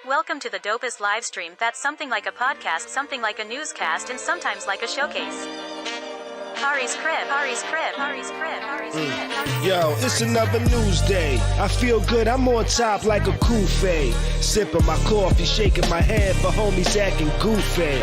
Welcome to the dopest live stream that's something like a podcast, something like a newscast, and sometimes like a showcase. Khary's crib, Khary's crib, Khary's crib, Khary's crib. Yo, it's another news day. I feel good, I'm on top like a kufe. Sipping my coffee, shaking my head for homies acting goofy.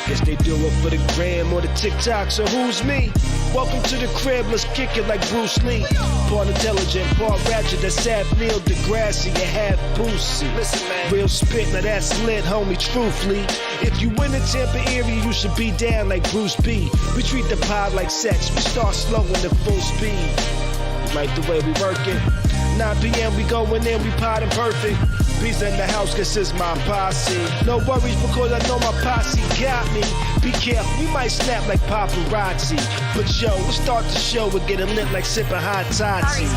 Guess they do it for the gram or the TikTok, so who's me? Welcome to the crib, let's kick it like Bruce Lee. Part intelligent, part ratchet, that's Sap Neil deGrasse, you half Boosie. Listen, man, real spit, now that's lit, homie, truthfully. If you in the Tampa area, you should be down like Bruce B. We treat the pod like sex, we start slow into full speed. You like the way we work it? 9 p.m. we going in, we potting perfect. Bees in the house, cause it's my posse. No worries because I know my posse got me. Be careful, we might snap like paparazzi. But yo, let's start the show with getting lit like sipping hot toddy.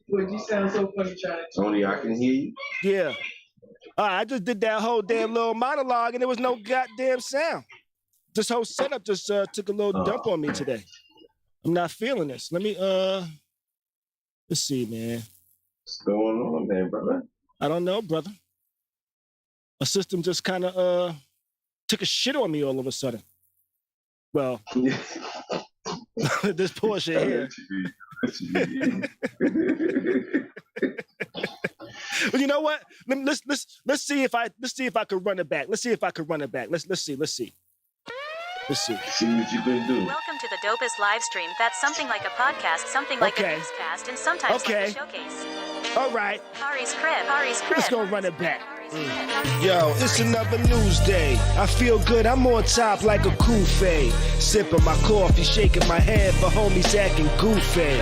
Boy, you sound so funny, China. Tony, I can hear you. Yeah. I just did that whole damn little monologue and there was no goddamn sound. This whole setup just took a little dump on me today. I'm not feeling this. Let me, let's see, man. What's going on, man, brother? I don't know, brother. My system just kind of took a shit on me all of a sudden. Well, this Porsche here. Well, you know what? Let's see if I could run it back. Let's see if I could run it back. Let's see. See what you can do. Welcome to the dopest live stream that's something like a podcast, something like a newscast, and sometimes like a showcase. All right. Khary's crib, Khary's crib. Let's go run it back. Yo, it's another news day. I feel good, I'm on top like a kufe. Sipping my coffee, shaking my head for homies acting goofy.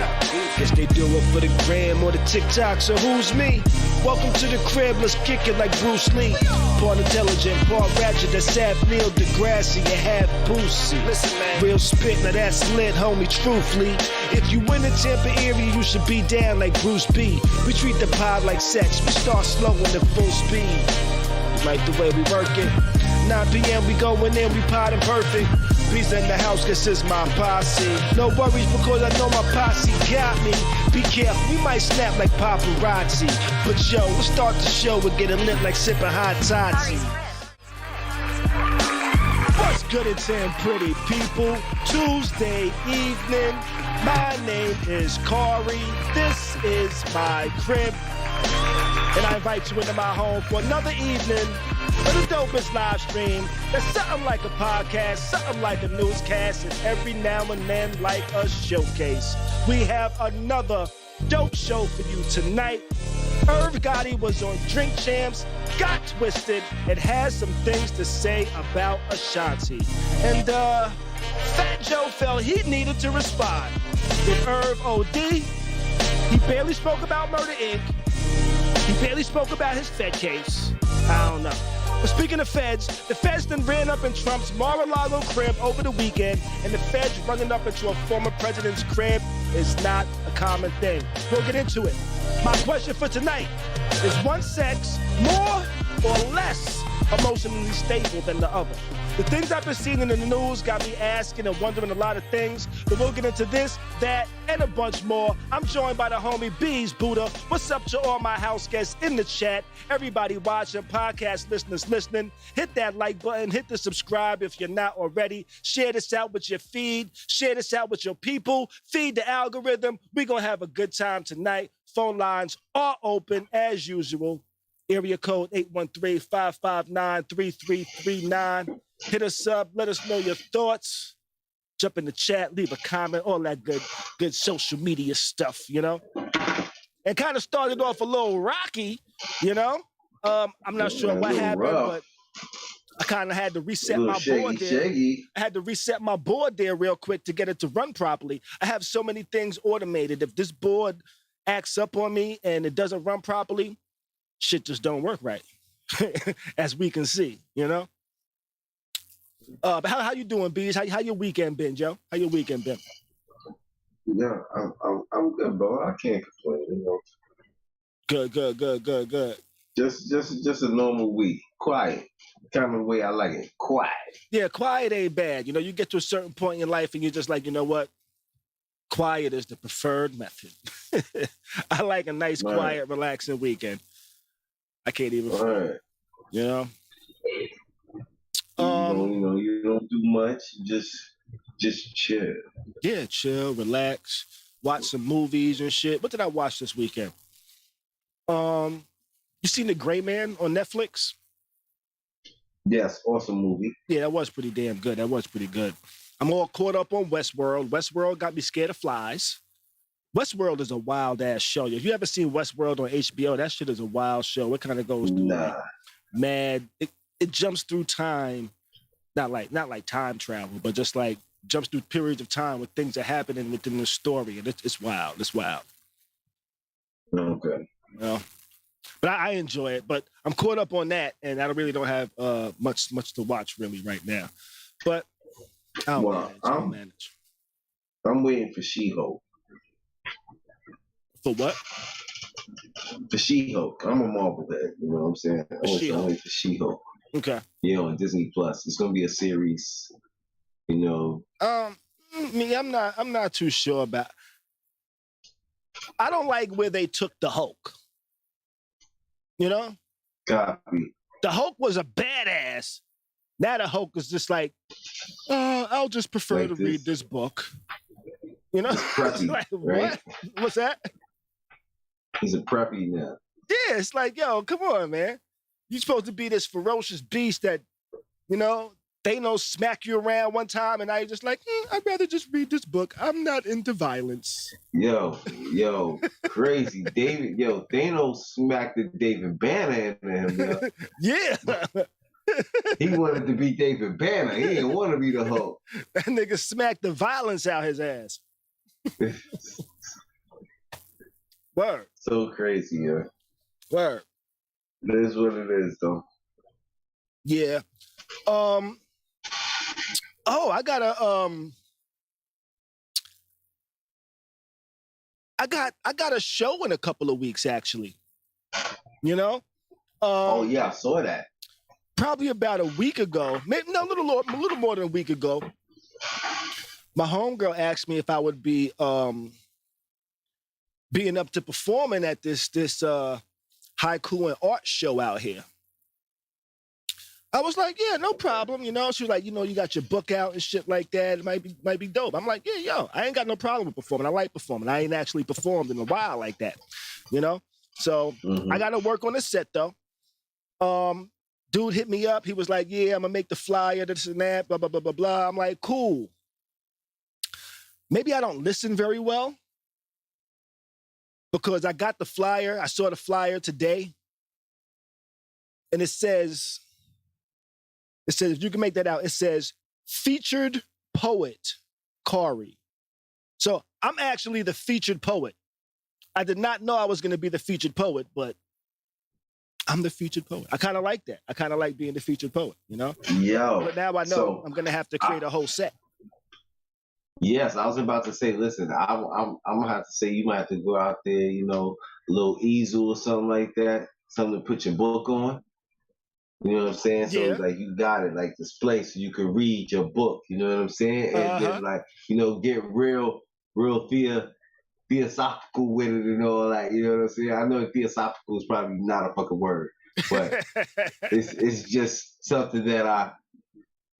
Guess they do it for the gram or the TikTok, so who's me? Welcome to the crib, let's kick it like Bruce Lee. Part intelligent, part ratchet, that's Sap Neil deGrasse, you half Boosie. Listen, man, real spit, now that's lit, homie, truthfully. If you in the Tampa area, you should be down like Bruce B. We treat the pod like sex, we start slow into full speed. You like the way we work it? 9 p.m. we going in, we potting perfect. Bees in the house, cause it's my posse. No worries because I know my posse got me. Be careful, we might snap like paparazzi. But yo, let's start the show with getting lit like sipping hot toddy. What's good and saying pretty people? Tuesday evening. My name is Khary. This is my crib. And I invite you into my home for another evening of the dopest live stream. That's something like a podcast, something like a newscast, and every now and then like a showcase. We have another dope show for you tonight. Irv Gotti was on Drink Champs, got twisted, and has some things to say about Ashanti. And Fat Joe felt he needed to respond. Did Irv OD? He barely spoke about Murder Inc. He barely spoke about his Fed case. I don't know. But speaking of feds, the feds then ran up in Trump's Mar-a-Lago crib over the weekend, and the feds running up into a former president's crib is not a common thing. We'll get into it. My question for tonight is one sex more or less emotionally stable than the other? The things I've been seeing in the news got me asking and wondering a lot of things, but we'll get into this, that, and a bunch more. I'm joined by the homie Bees Buddha. What's up to all my house guests in the chat? Everybody watching, podcast listeners listening, hit that like button, hit the subscribe if you're not already. Share this out with your feed, share this out with your people, feed the algorithm. We're going to have a good time tonight. Phone lines are open as usual. Area code 813-559-3339. Hit us up. Let us know your thoughts. Jump in the chat. Leave a comment. All that good social media stuff, you know? And kind of started off a little rocky, you know? I'm not sure what happened, but I kind of had to reset my board there. I had to reset my board there real quick to get it to run properly. I have so many things automated. If this board acts up on me and it doesn't run properly, shit just don't work right, as we can see, you know? But how you doing, Bees? How your weekend been, Joe? How your weekend been? Yeah, I'm good, bro. I can't complain. You know. Good. Just a normal week. Quiet. Kind of the way I like it. Quiet. Yeah, quiet ain't bad. You know, you get to a certain point in your life and you're just like, you know what? Quiet is the preferred method. I like a nice, quiet, relaxing weekend. I can't even, you know? You don't do much. Just chill. Yeah, chill, relax, watch some movies and shit. What did I watch this weekend? You seen The Gray Man on Netflix? Yes, awesome movie. Yeah, that was pretty damn good. That was pretty good. I'm all caught up on Westworld. Westworld got me scared of flies. Westworld is a wild ass show. If you ever seen Westworld on HBO, that shit is a wild show. It kind of goes through like mad. It jumps through time, not like time travel, but just like jumps through periods of time with things that are happening within the story, and it's wild. It's wild. Okay. You know? But I enjoy it. But I'm caught up on that, and I really don't have much to watch really right now. But I'll manage. I'm waiting for She-Hulk. For what? For She-Hulk. I'm a Marvel head, you know what I'm saying? I'm waiting for She-Hulk. Okay. Yeah, on Disney Plus. It's gonna be a series, you know. Me, I'm not too sure about. I don't like where they took the Hulk. You know? Copy. The Hulk was a badass. Now the Hulk is just like, I'll just prefer to read this book. You know? Preppy, like, right? What? What's that? He's a preppy now. Yeah, it's like, yo, come on, man. You're supposed to be this ferocious beast that, you know, Thanos smack you around one time, and now you're just like, I'd rather just read this book. I'm not into violence. Yo, crazy. Thanos smacked the David Banner into him, yo. Yeah. He wanted to be David Banner. He didn't want to be the Hulk. That nigga smacked the violence out his ass. Word. So crazy, yo. Word. It is what it is, though. Yeah. I got a show in a couple of weeks, actually. You know? Yeah, I saw that. Probably about a week ago, maybe a little more than a week ago. My homegirl asked me if I would be being up to performing at this haiku and art show out here. I was like, yeah, no problem. You know, she was like, you know, you got your book out and shit like that. It might be dope. I'm like, yeah, I ain't got no problem with performing. I like performing. I ain't actually performed in a while like that, you know? So I got to work on the set though. Dude hit me up. He was like, yeah, I'm gonna make the flyer, this and that, blah, blah, blah, blah, blah. I'm like, cool. Maybe I don't listen very well because I got the flyer. I saw the flyer today. And it says, if you can make that out, it says featured poet, Khary. So I'm actually the featured poet. I did not know I was going to be the featured poet, but I'm the featured poet. I kind of like that. I kind of like being the featured poet, you know? Yo. But now I know I'm going to have to create a whole set. Yes, I was about to say, listen, I'm going to have to say you might have to go out there, you know, a little easel or something like that, something to put your book on. You know what I'm saying? Yeah. So, like, you got it, like, display so you can read your book. You know what I'm saying? And then, like, you know, get real theosophical with it and all that. You know what I'm saying? I know theosophical is probably not a fucking word, but it's just something that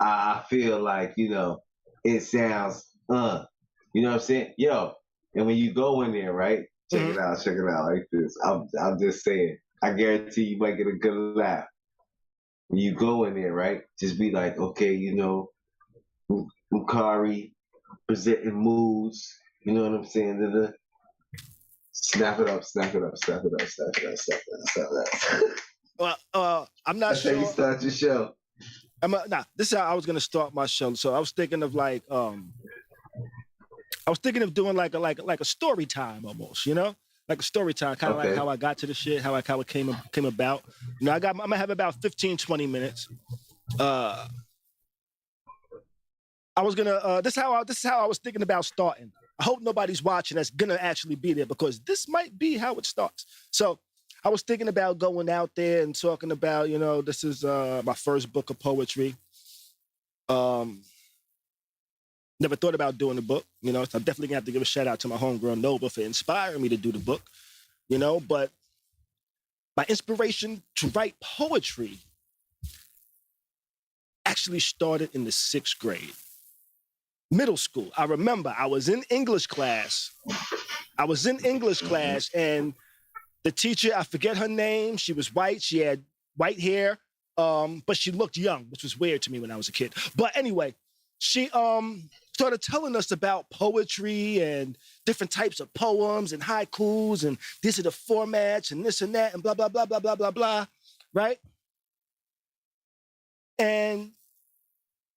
I feel like, you know, it sounds, you know what I'm saying? Yo, and when you go in there, right? Check it out like this. I'm just saying, I guarantee you might get a good laugh. When you go in there, right? Just be like, okay, you know, I'm Khary, presenting moods, you know what I'm saying? Snap it up. Well, I'm not That's sure. how you start your show. This is how I was gonna start my show. So I was thinking of like, I was thinking of doing like a story time almost, you know, like a story time, kind of like how I got to the shit, how it came about. You know, I'm gonna have about 15, 20 minutes. I was gonna. This is how I was thinking about starting. I hope nobody's watching that's gonna actually be there because this might be how it starts. So I was thinking about going out there and talking about, you know, this is my first book of poetry. Never thought about doing the book, you know, so I'm definitely gonna have to give a shout out to my homegirl Nova for inspiring me to do the book, you know, but my inspiration to write poetry actually started in the 6th grade. Middle school. I remember I was in English class. And the teacher, I forget her name. She was white. She had white hair, but she looked young, which was weird to me when I was a kid. But anyway, she started telling us about poetry and different types of poems and haikus and these are the formats and this and that and blah, blah, blah, blah, blah, blah, blah, right? And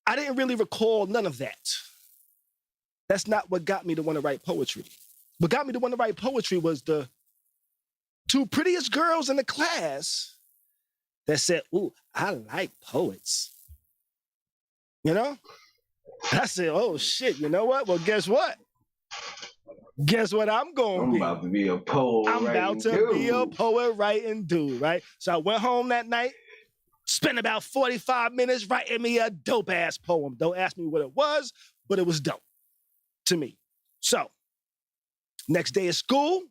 I didn't really recall none of that. That's not what got me to want to write poetry. What got me to want to write poetry was the 2 prettiest girls in the class that said, ooh, I like poets. You know? And I said, oh shit, you know what? Well, guess what? Guess what I'm going to be? I'm about to be a poet. I'm about to be a poet writing dude, right? So I went home that night, spent about 45 minutes writing me a dope-ass poem. Don't ask me what it was, but it was dope to me. So, next day at school,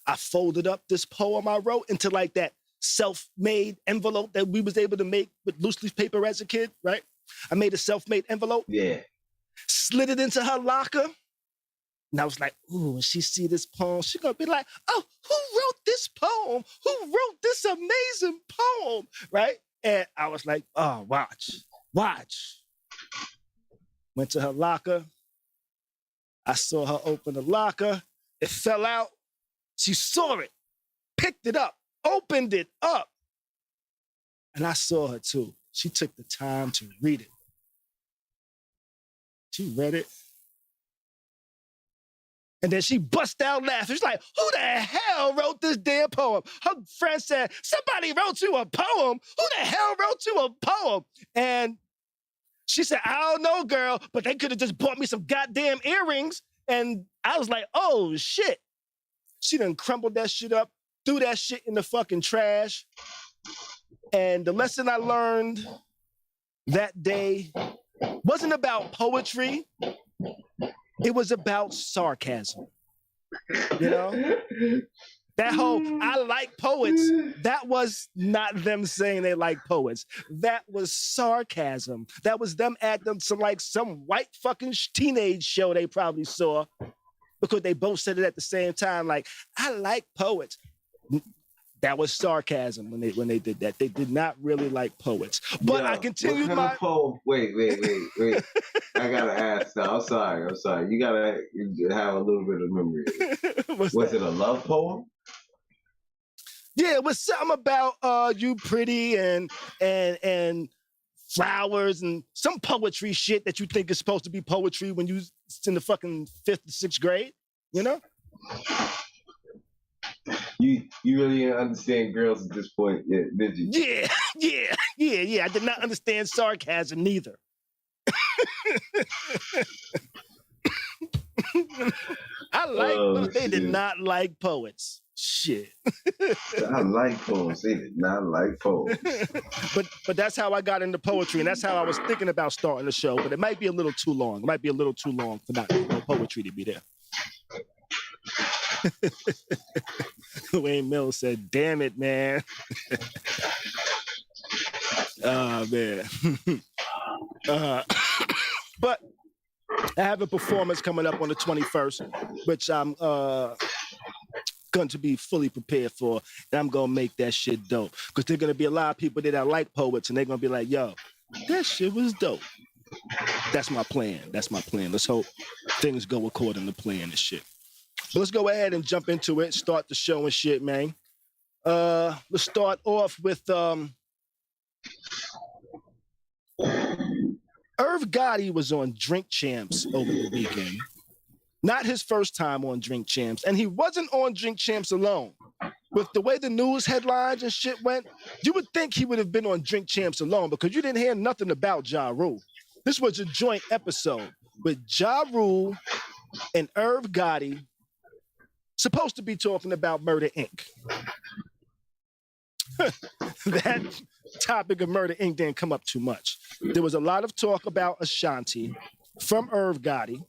I folded up this poem I wrote into like that self-made envelope that we was able to make with loose leaf paper as a kid, right? I made a self-made envelope. Yeah. Slid it into her locker. And I was like, ooh, when she see this poem, she's going to be like, oh, who wrote this poem? Who wrote this amazing poem, right? And I was like, oh, watch. Went to her locker. I saw her open the locker. It fell out. She saw it, picked it up, opened it up. And I saw her too. She took the time to read it. She read it. And then she bust out laughing. She's like, who the hell wrote this damn poem? Her friend said, somebody wrote you a poem. Who the hell wrote you a poem? And she said, I don't know, girl, but they could have just bought me some goddamn earrings. And I was like, oh, shit. She done crumbled that shit up, threw that shit in the fucking trash. And the lesson I learned that day wasn't about poetry. It was about sarcasm. You know? That whole, I like poets, that was not them saying they like poets. That was sarcasm. That was them acting like some white fucking teenage show they probably saw because they both said it at the same time, like, I like poets. That was sarcasm when they did that. They did not really like poets. But I continued what kind of poem? Wait. I gotta ask now. I'm sorry. You gotta have a little bit of memory. Was it a love poem? Yeah, it was something about you pretty and flowers and some poetry shit that you think is supposed to be poetry when you in the fucking 5th or 6th grade, you know? You really didn't understand girls at this point, yet, did you? Yeah. I did not understand sarcasm neither. They did not like poets. Shit. I like poems. They did not like poems. But that's how I got into poetry, and that's how I was thinking about starting the show. But it might be a little too long. It might be a little too long for not poetry to be there. Wayne Mills said, "Damn it, man." Oh man. But I have a performance coming up on the 21st, which I'm going to be fully prepared for, and I'm going to make that shit dope. Because there's going to be a lot of people that like poets, and they're going to be like, yo, that shit was dope. That's my plan. Let's hope things go according to plan and shit. But let's go ahead and jump into it, start the show and shit, man. Let's start off with Irv Gotti was on Drink Champs over the weekend. Not his first time on Drink Champs. And he wasn't on Drink Champs alone. With the way the news headlines and shit went, you would think he would have been on Drink Champs alone because you didn't hear nothing about Ja Rule. This was a joint episode with Ja Rule and Irv Gotti, supposed to be talking about Murder, Inc. That topic of Murder, Inc. didn't come up too much. There was a lot of talk about Ashanti from Irv Gotti.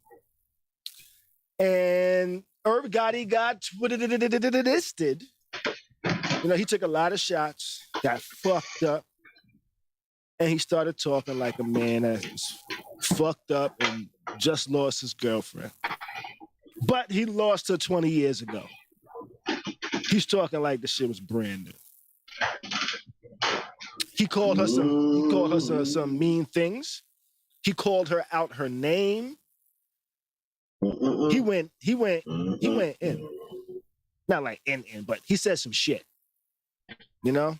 And Irv Gotti got twisted. You know, he took a lot of shots, got fucked up, and he started talking like a man that's fucked up and just lost his girlfriend. But he lost her 20 years ago. He's talking like the shit was brand new. He called her some mean things. He called her out her name. He went in. Not like in, but he said some shit. You know?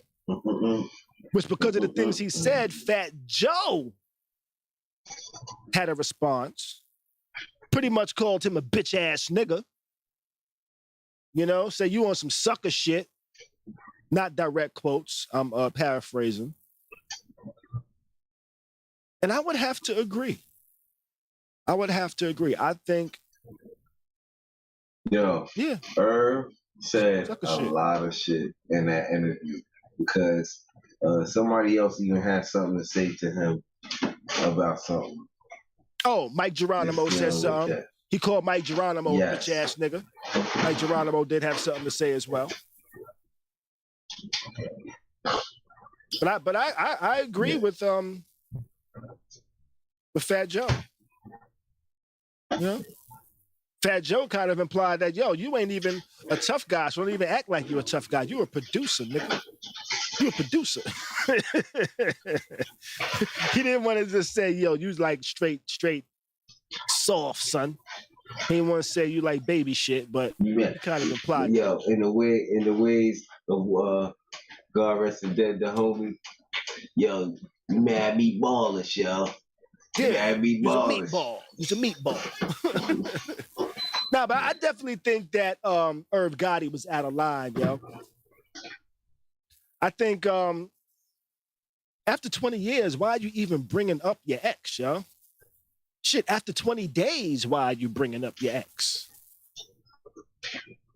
Which because of the things he said, Fat Joe had a response. Pretty much called him a bitch ass nigga. You know, say you on some sucker shit. Not direct quotes. I'm paraphrasing. And I would have to agree. I think. Yo, yeah. Irv said a lot of shit in that interview because somebody else even had something to say to him about something. Oh, Mike Geronimo said something. He called Mike Geronimo a bitch ass nigga. Mike Geronimo did have something to say as well. But I agree with Fat Joe. You know? Fat Joe kind of implied that, yo, you ain't even a tough guy, so don't even act like you're a tough guy. You're a producer, nigga. You're a producer. He didn't want to just say, yo, you like straight soft, son. He didn't want to say you like baby shit, but he kind of implied that. Yo, in the ways of God rest the dead, the homie. Yo, you mad meatballish, yo. Yeah, he's a meatball. Nah, but I definitely think that Irv Gotti was out of line, yo. I think after 20 years, why are you even bringing up your ex, yo? Shit, after 20 days, why are you bringing up your ex?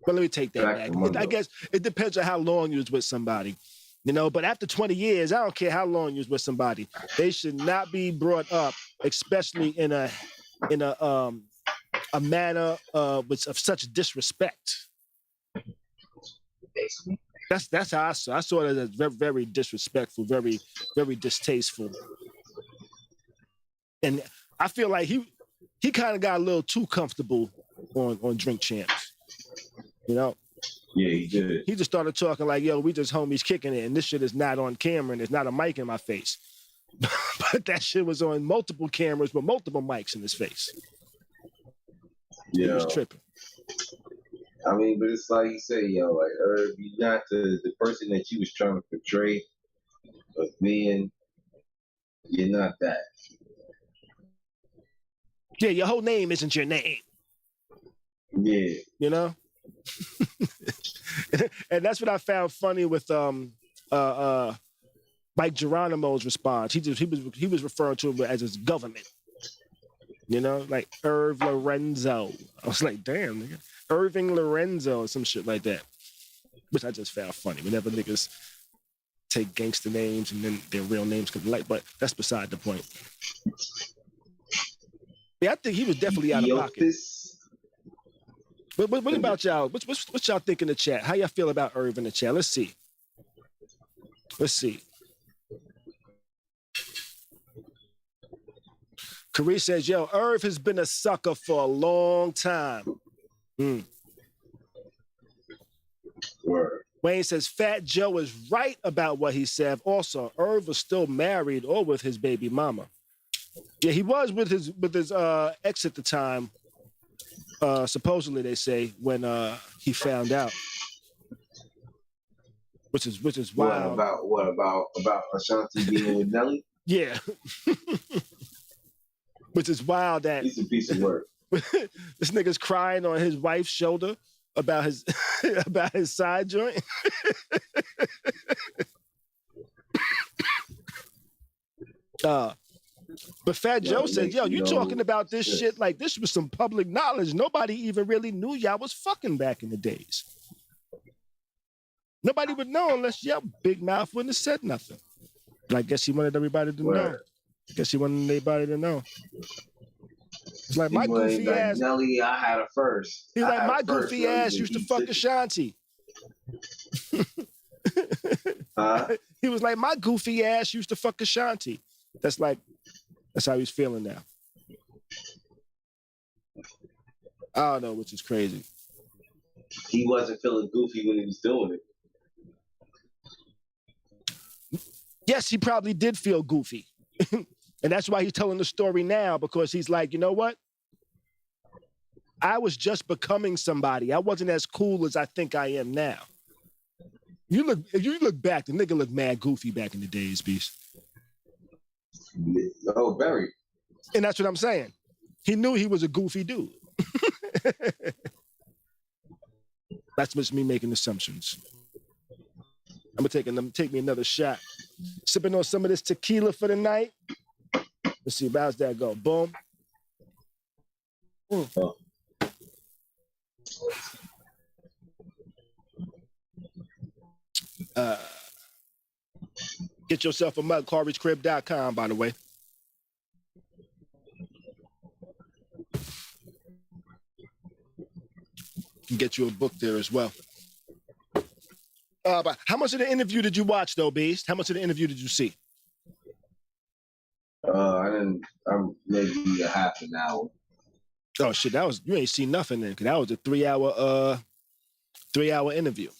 But let me take that back. I guess it depends on how long you was with somebody. You know, but after 20 years, I don't care how long you was with somebody. They should not be brought up, especially in a manner of such disrespect. That's how I saw. I saw it as very, very disrespectful, very, very distasteful. And I feel like he kind of got a little too comfortable on Drink Champs. You know? Yeah, he did. He just started talking like, yo, we just homies kicking it, and this shit is not on camera, and there's not a mic in my face. But that shit was on multiple cameras with multiple mics in his face. Yeah. He was tripping. I mean, but it's like you say, yo, like, Irv, you're not the person that you was trying to portray of being, you're not that. Yeah, your whole name isn't your name. Yeah. You know? And that's what I found funny with Mike Geronimo's response. He was referring to him as his government. You know, like Irv Lorenzo. I was like, damn, nigga. Irving Lorenzo or some shit like that. Which I just found funny. Whenever niggas take gangster names and then their real names come to light, but that's beside the point. Yeah, I think he was definitely out of pocket. What about y'all? What y'all think in the chat? How y'all feel about Irv in the chat? Let's see. Khary says, yo, Irv has been a sucker for a long time. Word. Wayne says, Fat Joe is right about what he said. Also, Irv was still married or with his baby mama. Yeah, he was with his ex at the time. Supposedly, they say, when he found out. Which is wild. What about Ashanti being with Nelly? Yeah. Which is wild that he's a piece of work. This nigga's crying on his wife's shoulder about his about his side joint. But Fat Joe said, yo, you talking about this shit like this was some public knowledge. Nobody even really knew y'all was fucking back in the days. Nobody would know unless y'all big mouth wouldn't have said nothing. But I guess he wanted everybody to know. I guess he wanted everybody to know. It's like my goofy ass. Nelly, I had a first. He's like, my goofy ass used to fuck Ashanti. He was like, my goofy ass used to fuck Ashanti. That's how he's feeling now. I don't know, which is crazy. He wasn't feeling goofy when he was doing it. Yes, he probably did feel goofy. And that's why he's telling the story now, because he's like, you know what? I was just becoming somebody. I wasn't as cool as I think I am now. If you look back, the nigga looked mad goofy back in the days, Beast. Oh, very. And that's what I'm saying. He knew he was a goofy dude. That's just me making assumptions. I'm gonna take me another shot. Sipping on some of this tequila for the night. Let's see, how's that go? Boom. Oh. Get yourself a mug, Khary'sCrib.com, by the way. Can get you a book there as well. But how much of the interview did you watch, though, Beast? How much of the interview did you see? I'm maybe a half an hour. Oh shit, you ain't seen nothing then, because that was a 3-hour interview.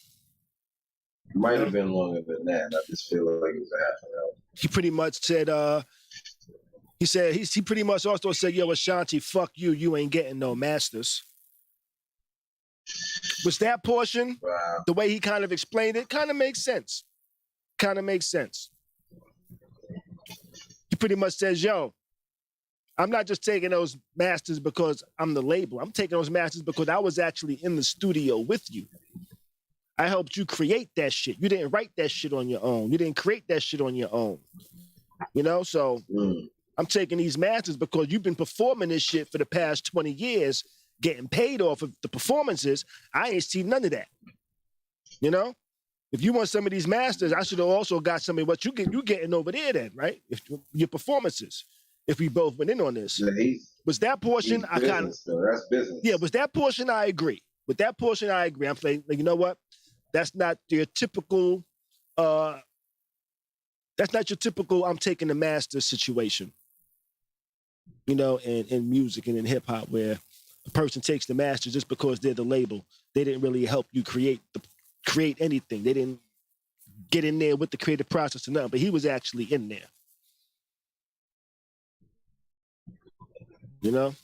Might have been longer than that. I just feel like it was a half an hour. He pretty much said, he pretty much also said, yo, Ashanti, fuck you, you ain't getting no masters. Was that portion, wow, the way he kind of explained it, kind of makes sense. He pretty much says, yo, I'm not just taking those masters because I'm the label. I'm taking those masters because I was actually in the studio with you. I helped you create that shit. You didn't write that shit on your own. You didn't create that shit on your own. You know, so I'm taking these masters because you've been performing this shit for the past 20 years, getting paid off of the performances. I ain't seen none of that. You know? If you want some of these masters, I should have also got some of what you getting over there then, right? If your performances, if we both went in on this. Yeah, was that portion, I kind of... That's business. Yeah, was that portion, I agree. With that portion, I agree. I'm saying, like, you know what? That's not your typical, I'm taking the master situation, you know, in music and in hip hop, where a person takes the master just because they're the label. They didn't really help you create anything. They didn't get in there with the creative process or nothing, but he was actually in there. You know?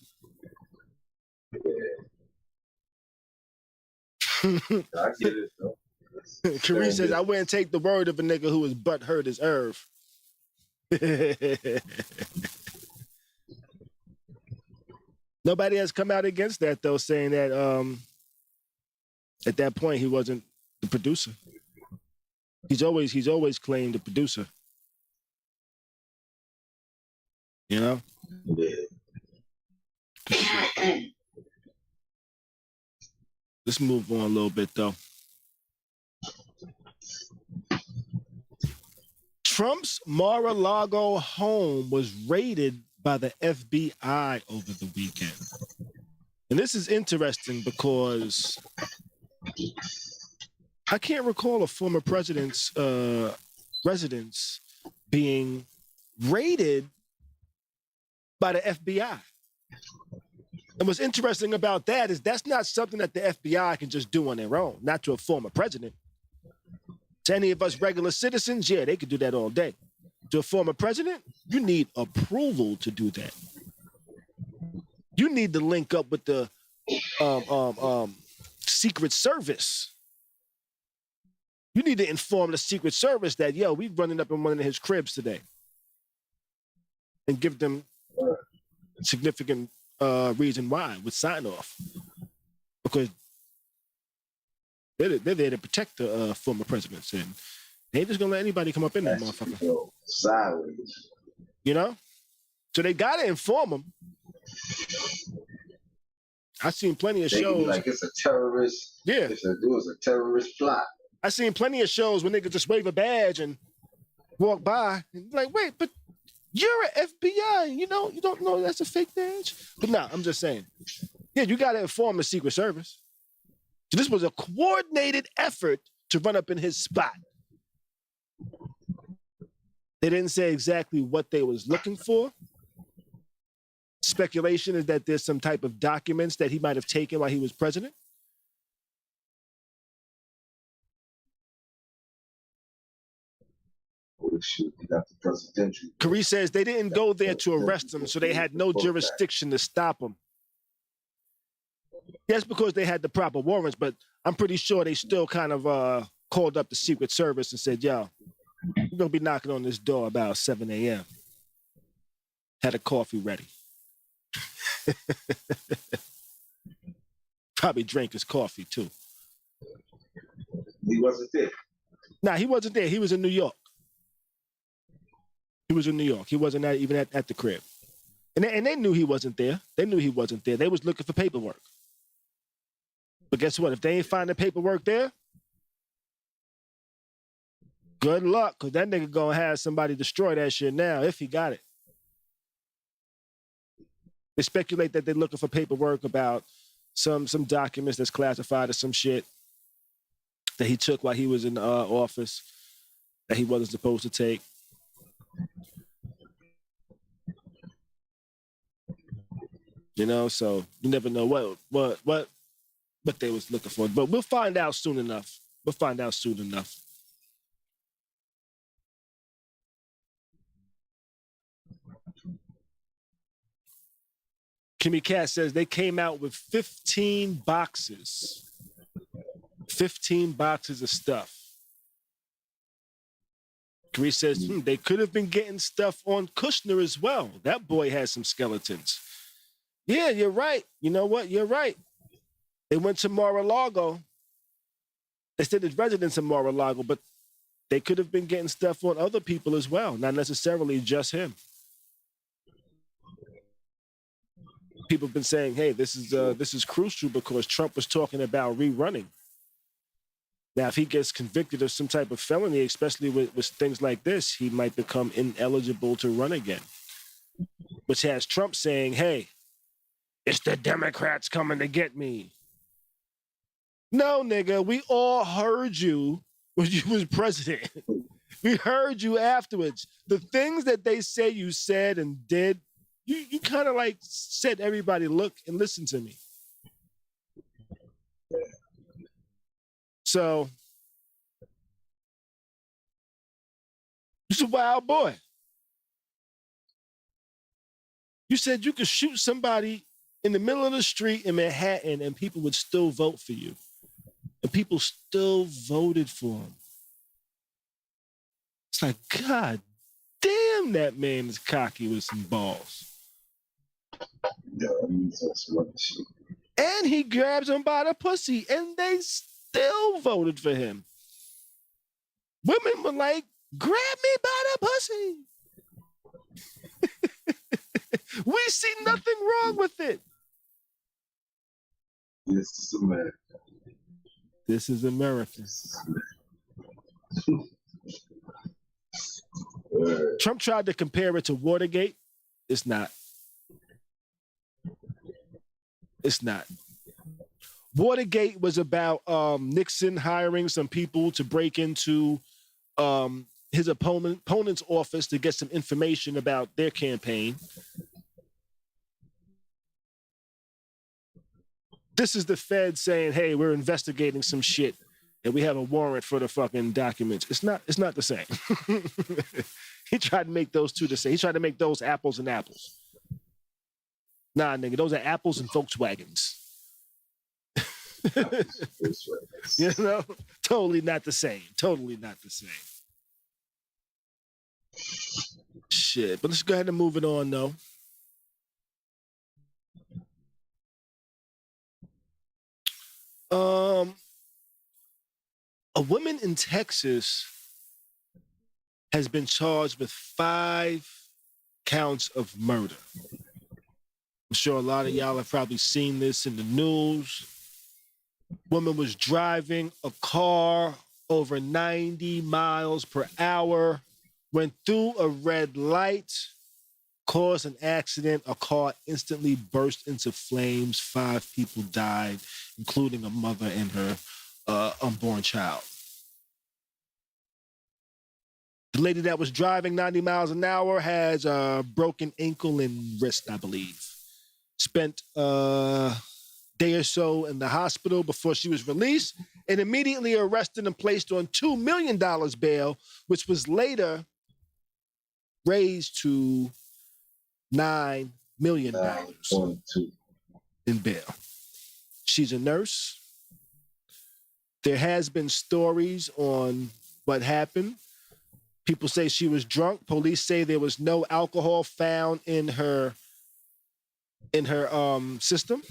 I get it, though. Khary says, I wouldn't take the word of a nigga who was butt hurt as Irv. Nobody has come out against that, though, saying that at that point he wasn't The producer. He's always claimed the producer. You know? Yeah. Let's move on a little bit, though. Trump's Mar-a-Lago home was raided by the FBI over the weekend. And this is interesting because I can't recall a former president's residence being raided by the FBI. And what's interesting about that is that's not something that the FBI can just do on their own, not to a former president. To any of us regular citizens, yeah, they could do that all day. To a former president, you need approval to do that. You need to link up with the Secret Service. You need to inform the Secret Service that, yo, we're running up in one of his cribs today. And give them significant reason why with sign off. Because they're there to protect the former presidents. And they ain't just going to let anybody come up in that motherfucker. Sideways. You know? So they got to inform them. I've seen plenty of shows. Like it's a terrorist. Yeah. It's a terrorist plot. I've seen plenty of shows when niggas just wave a badge and walk by. And like, wait, but you're an FBI. You know, you don't know that's a fake badge? But nah, I'm just saying. Yeah, you got to inform the Secret Service. So this was a coordinated effort to run up in his spot. They didn't say exactly what they was looking for. Speculation is that there's some type of documents that he might have taken while he was president. Oh, shoot, you got the presidential. Khary says they didn't go there to arrest him, so they had no jurisdiction to stop him. Yes, because they had the proper warrants, but I'm pretty sure they still kind of called up the Secret Service and said, yo, we're going to be knocking on this door about 7 a.m. Had a coffee ready. Probably drank his coffee, too. He wasn't there. Nah, he wasn't there. He was in New York. He was in New York. He wasn't even at the crib. And they knew he wasn't there. They knew he wasn't there. They was looking for paperwork. But guess what? If they ain't find the paperwork there, good luck, because that nigga gonna have somebody destroy that shit now if he got it. They speculate that they're looking for paperwork about some documents that's classified as some shit that he took while he was in office that he wasn't supposed to take. You know, so you never know what they was looking for. But we'll find out soon enough. Kimmy Cass says they came out with 15 boxes. 15 boxes of stuff. Khary says they could have been getting stuff on Kushner as well. That boy has some skeletons. Yeah, you're right. You know what? You're right. They went to Mar-a-Lago. They said it's residents in Mar-a-Lago, but they could have been getting stuff on other people as well, not necessarily just him. People have been saying, hey, this is crucial because Trump was talking about rerunning. Now, if he gets convicted of some type of felony, especially with things like this, he might become ineligible to run again. Which has Trump saying, hey, it's the Democrats coming to get me. No, nigga, we all heard you when you was president. We heard you afterwards. The things that they say you said and did, you kind of like said, everybody, look and listen to me. So, you're a wild boy. You said you could shoot somebody in the middle of the street in Manhattan and people would still vote for you. And people still voted for him. It's like, God damn, that man is cocky with some balls. Yeah, I mean, that's what shit. And he grabs him by the pussy and they still voted for him. Women were like, grab me by the pussy. We see nothing wrong with it. This is America. This is America. Trump tried to compare it to Watergate. It's not. It's not. Watergate was about Nixon hiring some people to break into his opponent's office to get some information about their campaign. This is the Fed saying, hey, we're investigating some shit and we have a warrant for the fucking documents. It's not the same. He tried to make those two the same. He tried to make those apples and apples. Nah, nigga, those are apples and Volkswagens. You know? Totally not the same. Totally not the same. Shit. But let's go ahead and move it on, though. A woman in Texas has been charged with 5 counts of murder. I'm sure a lot of y'all have probably seen this in the news. Woman was driving a car over 90 miles per hour, went through a red light, caused an accident. A car instantly burst into flames. 5 people died, including a mother and her unborn child. The lady that was driving 90 miles an hour has a broken ankle and wrist, I believe. Spent a day or so in the hospital before she was released and immediately arrested and placed on $2 million bail, which was later raised to $9 million in bail. She's a nurse. There has been stories on what happened. People say she was drunk. Police say there was no alcohol found in her system.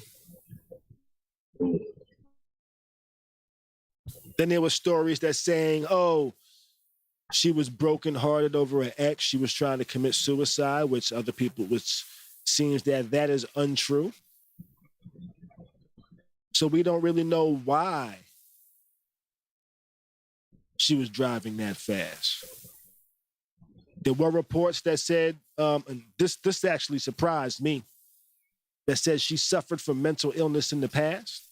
Then there were stories that saying, oh, she was brokenhearted over her ex. She was trying to commit suicide, which seems that is untrue. So we don't really know why she was driving that fast. There were reports that said, and this actually surprised me, that said she suffered from mental illness in the past.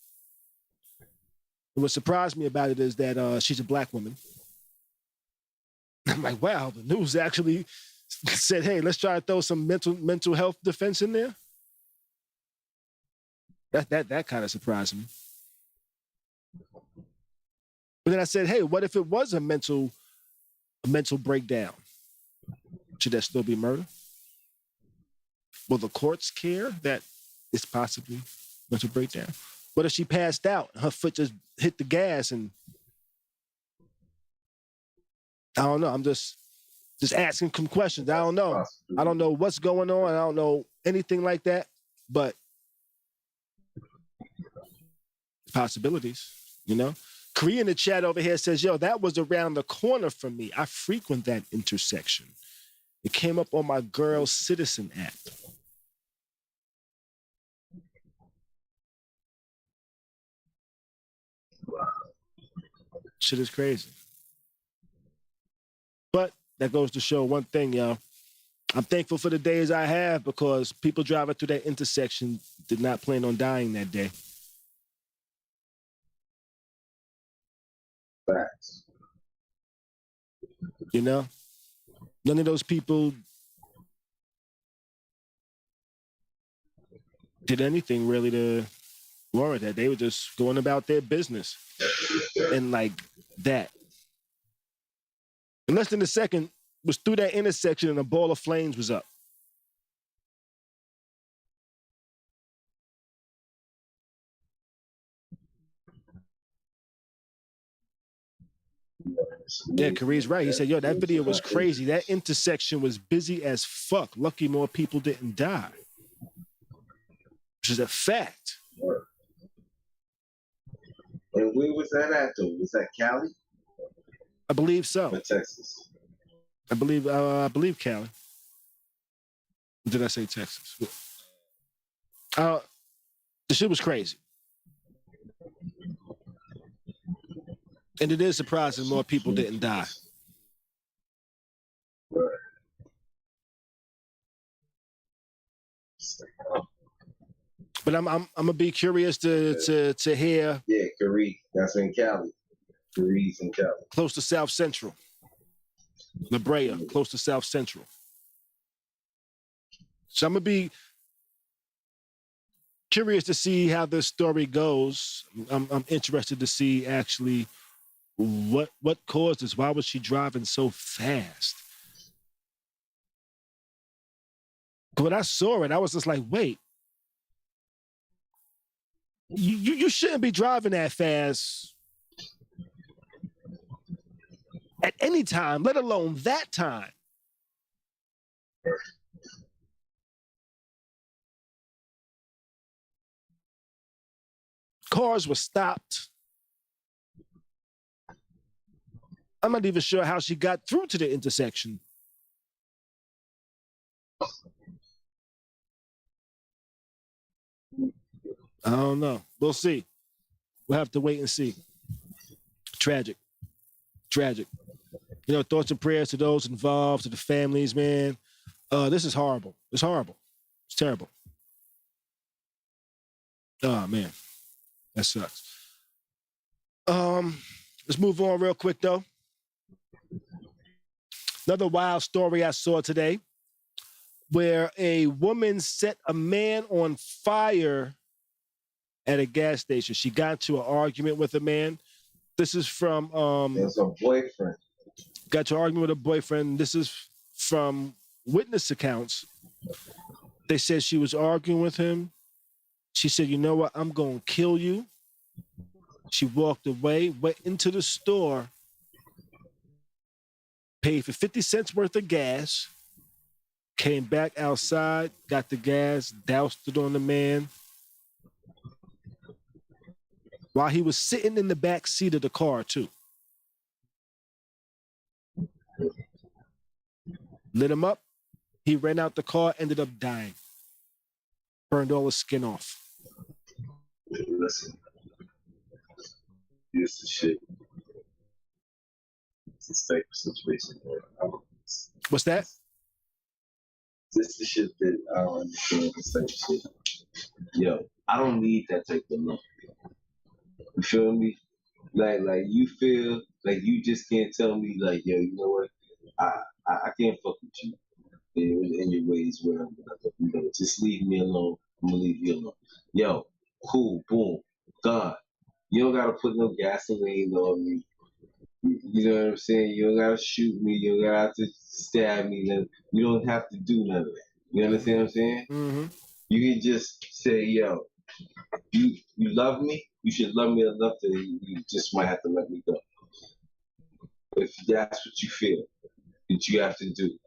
And what surprised me about it is that she's a black woman. I'm like, wow, the news actually said, hey, let's try to throw some mental health defense in there. That kind of surprised me. But then I said, hey, what if it was a mental breakdown? Should that still be murder? Will the courts care that it's possibly mental breakdown? What if she passed out? Her foot just hit the gas and I don't know. I'm just asking some questions. I don't know. I don't know what's going on. I don't know anything like that, but possibilities, you know? Khary in the chat over here says, yo, that was around the corner from me. I frequent that intersection. It came up on my Girl Citizen app. Shit is crazy. But that goes to show one thing, y'all. I'm thankful for the days I have because people driving through that intersection did not plan on dying that day. Facts. You know? None of those people did anything really to warrant that. They were just going about their business. And like that. In less than a second, was through that intersection and a ball of flames was up. Yeah, Khary's right. He said, yo, that video was crazy. That intersection was busy as fuck. Lucky more people didn't die. Which is a fact. And where was that at, though? Was that Cali I believe so. or Texas? I believe Cali. Did I say Texas? The shit was crazy. And it is surprising more people didn't die. But I'm gonna be curious to hear. Yeah, Khary. That's in Cali. Khary's in Cali. Close to South Central. La Brea, close to South Central. So I'm gonna be curious to see how this story goes. I'm interested to see actually what caused this. Why was she driving so fast? When I saw it, I was just like, wait. You shouldn't be driving that fast at any time, let alone that time. Cars were stopped. I'm not even sure how she got through to the intersection. I don't know. We'll see. We'll have to wait and see. Tragic. Tragic. You know, thoughts and prayers to those involved, to the families, man. This is horrible. It's horrible. It's terrible. Oh, man. That sucks. Let's move on real quick, though. Another wild story I saw today where a woman set a man on fire at a gas station. She got into an argument with a man. This is from It's a boyfriend. Got to an argument with a boyfriend. This is from witness accounts. They said she was arguing with him. She said, you know what? I'm going to kill you. She walked away, went into the store, paid for 50 cents worth of gas, came back outside, got the gas, doused it on the man. While he was sitting in the back seat of the car, too. Lit him up. He ran out the car, ended up dying. Burned all his skin off. Listen. This is shit. It's this type of situation. What's that? This is the shit that I don't understand. This type of shit. Yo, I don't need that type of love. You feel me? Like you feel like you just can't tell me like, yo, you know what? I can't fuck with you in your ways, whatever. You know, just leave me alone. I'm gonna leave you alone. Yo, cool, boom, done. You don't gotta put no gasoline on me. You know what I'm saying? You don't gotta shoot me. You don't gotta have to stab me. You don't have to do none of that. You understand what I'm saying? Mm-hmm. You can just say, yo, you love me. You should love me enough that you just might have to let me go. If that's what you feel that you have to do,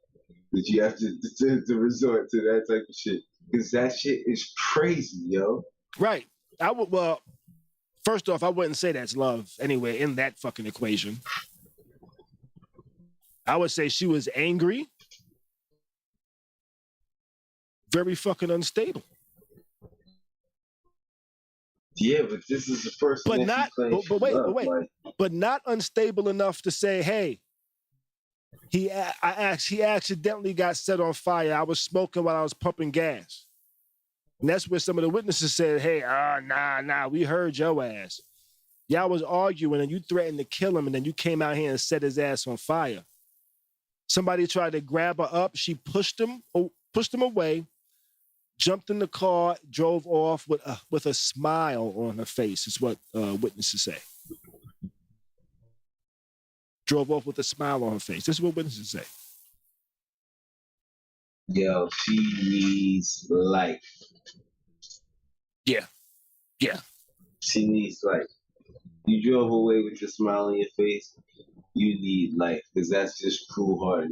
that you have to resort to that type of shit, because that shit is crazy, yo. Right. Well, first off, I wouldn't say that's love anyway in that fucking equation. I would say she was angry, very fucking unstable. Yeah, but this is the person But that not, but wait, like, but not unstable enough to say, hey, he accidentally got set on fire. I was smoking while I was pumping gas. And that's where some of the witnesses said, hey, nah, we heard your ass. Y'all was arguing and you threatened to kill him and then you came out here and set his ass on fire. Somebody tried to grab her up. She pushed him away, jumped in the car, drove off with a smile on her face, is what witnesses say. Drove off with a smile on her face. This is what witnesses say. Yo, she needs life. Yeah. She needs life. You drove away with a smile on your face, you need life, because that's just cruel heart.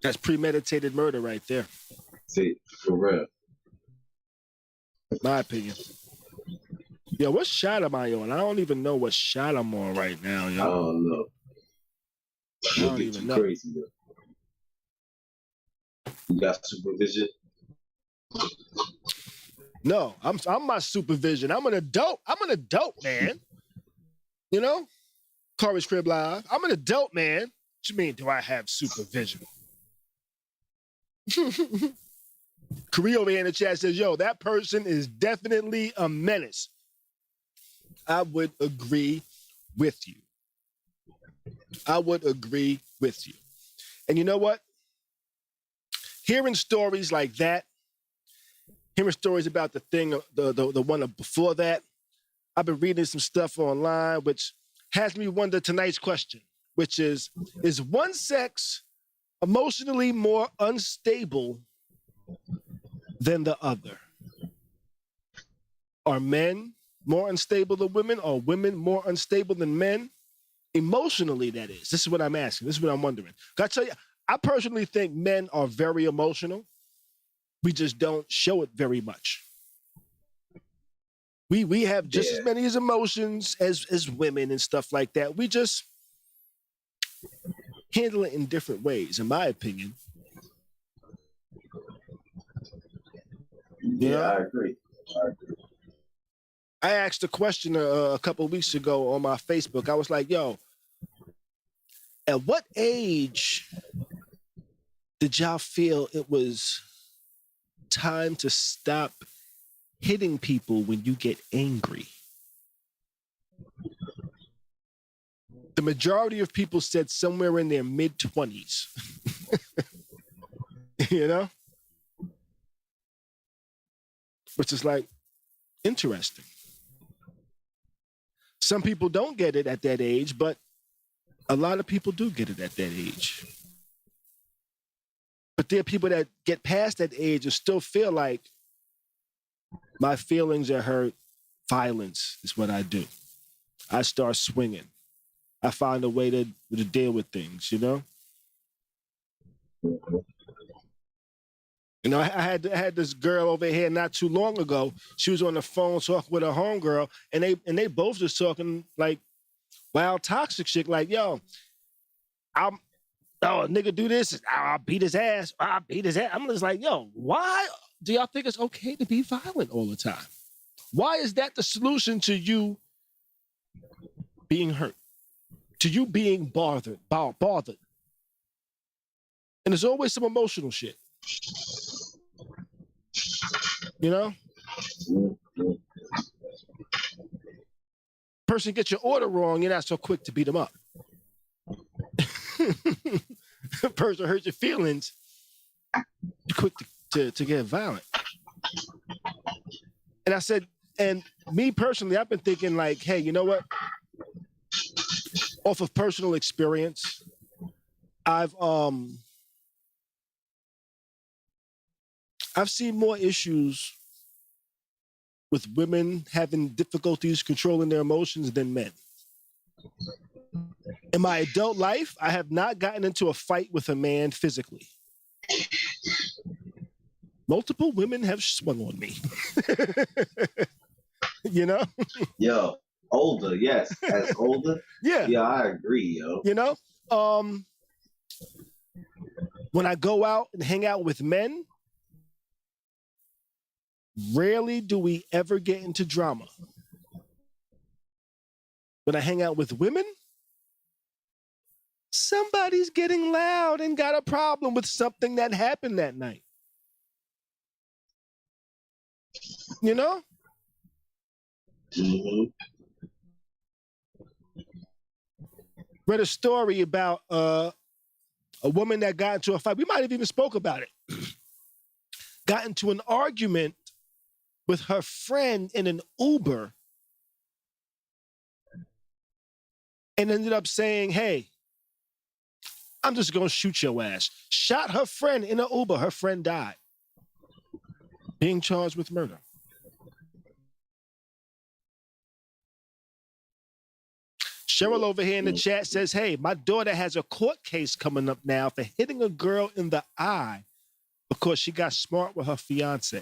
That's premeditated murder right there. For real. My opinion. Yo, what shot am I on? I don't even know what shot I'm on right now, I yo. don't know. I don't Get even too know. crazy. Though. You got supervision? No, I'm my supervision. I'm an adult, man. You know? Khary's Crib Live. I'm an adult, man. What you mean, do I have supervision? Khary over here in the chat says, yo, that person is definitely a menace. I would agree with you. I would agree with you. And you know what? Hearing stories like that, hearing stories about the thing, the one before that, I've been reading some stuff online, which has me wonder tonight's question, which is one sex emotionally more unstable than the other? Are men more unstable than women? Are women more unstable than men? Emotionally, that is. This is what I'm asking. This is what I'm wondering. I tell you, I personally think men are very emotional. We just don't show it very much. We have just as many as emotions as women and stuff like that. We just handle it in different ways, in my opinion. Yeah, I agree. I asked a question a couple of weeks ago on my Facebook. I was like, yo, at what age did y'all feel it was time to stop hitting people when you get angry? The majority of people said somewhere in their mid-20s. You know? Which is like interesting. Some people don't get it at that age, but a lot of people do get it at that age. But there are people that get past that age and still feel like my feelings are hurt. Violence is what I do. I start swinging. I find a way to deal with things, you know? You know, I had this girl over here not too long ago. She was on the phone talking with her homegirl, and they both just talking like wild toxic shit. Like, yo, a nigga do this, I'll beat his ass. I'll beat his ass. I'm just like, yo, why do y'all think it's okay to be violent all the time? Why is that the solution to you being hurt, to you being bothered? And there's always some emotional shit. You know? Person gets your order wrong, you're not so quick to beat them up. Person hurts your feelings, you're quick to get violent. And I said, and me personally, I've been thinking like, hey, you know what? Off of personal experience, I've seen more issues with women having difficulties controlling their emotions than men. In my adult life, I have not gotten into a fight with a man physically. Multiple women have swung on me. You know? Yo, older, yes. As older? Yeah, I agree, yo. You know? When I go out and hang out with men, rarely do we ever get into drama. When I hang out with women, somebody's getting loud and got a problem with something that happened that night. You know? Mm-hmm. Read a story about a woman that got into a fight. We might have even spoke about it. Got into an argument with her friend in an Uber and ended up saying, hey, I'm just going to shoot your ass. Shot her friend in an Uber. Her friend died. Being charged with murder. Cheryl over here in the chat says, hey, my daughter has a court case coming up now for hitting a girl in the eye because she got smart with her fiance.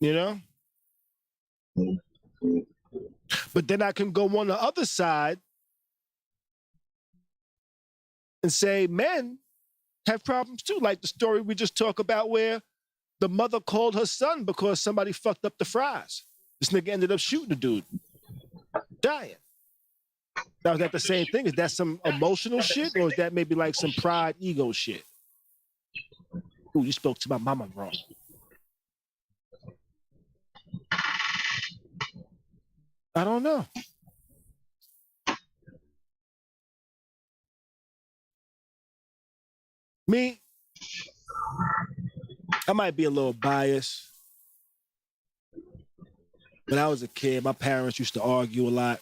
You know? But then I can go on the other side and say men have problems too. Like the story we just talked about where the mother called her son because somebody fucked up the fries. This nigga ended up shooting the dude, dying. Now, is that the same thing? Is that some emotional shit, or is that maybe like some pride, ego shit? Ooh, you spoke to my mama wrong. I don't know. Me, I might be a little biased. When I was a kid, my parents used to argue a lot.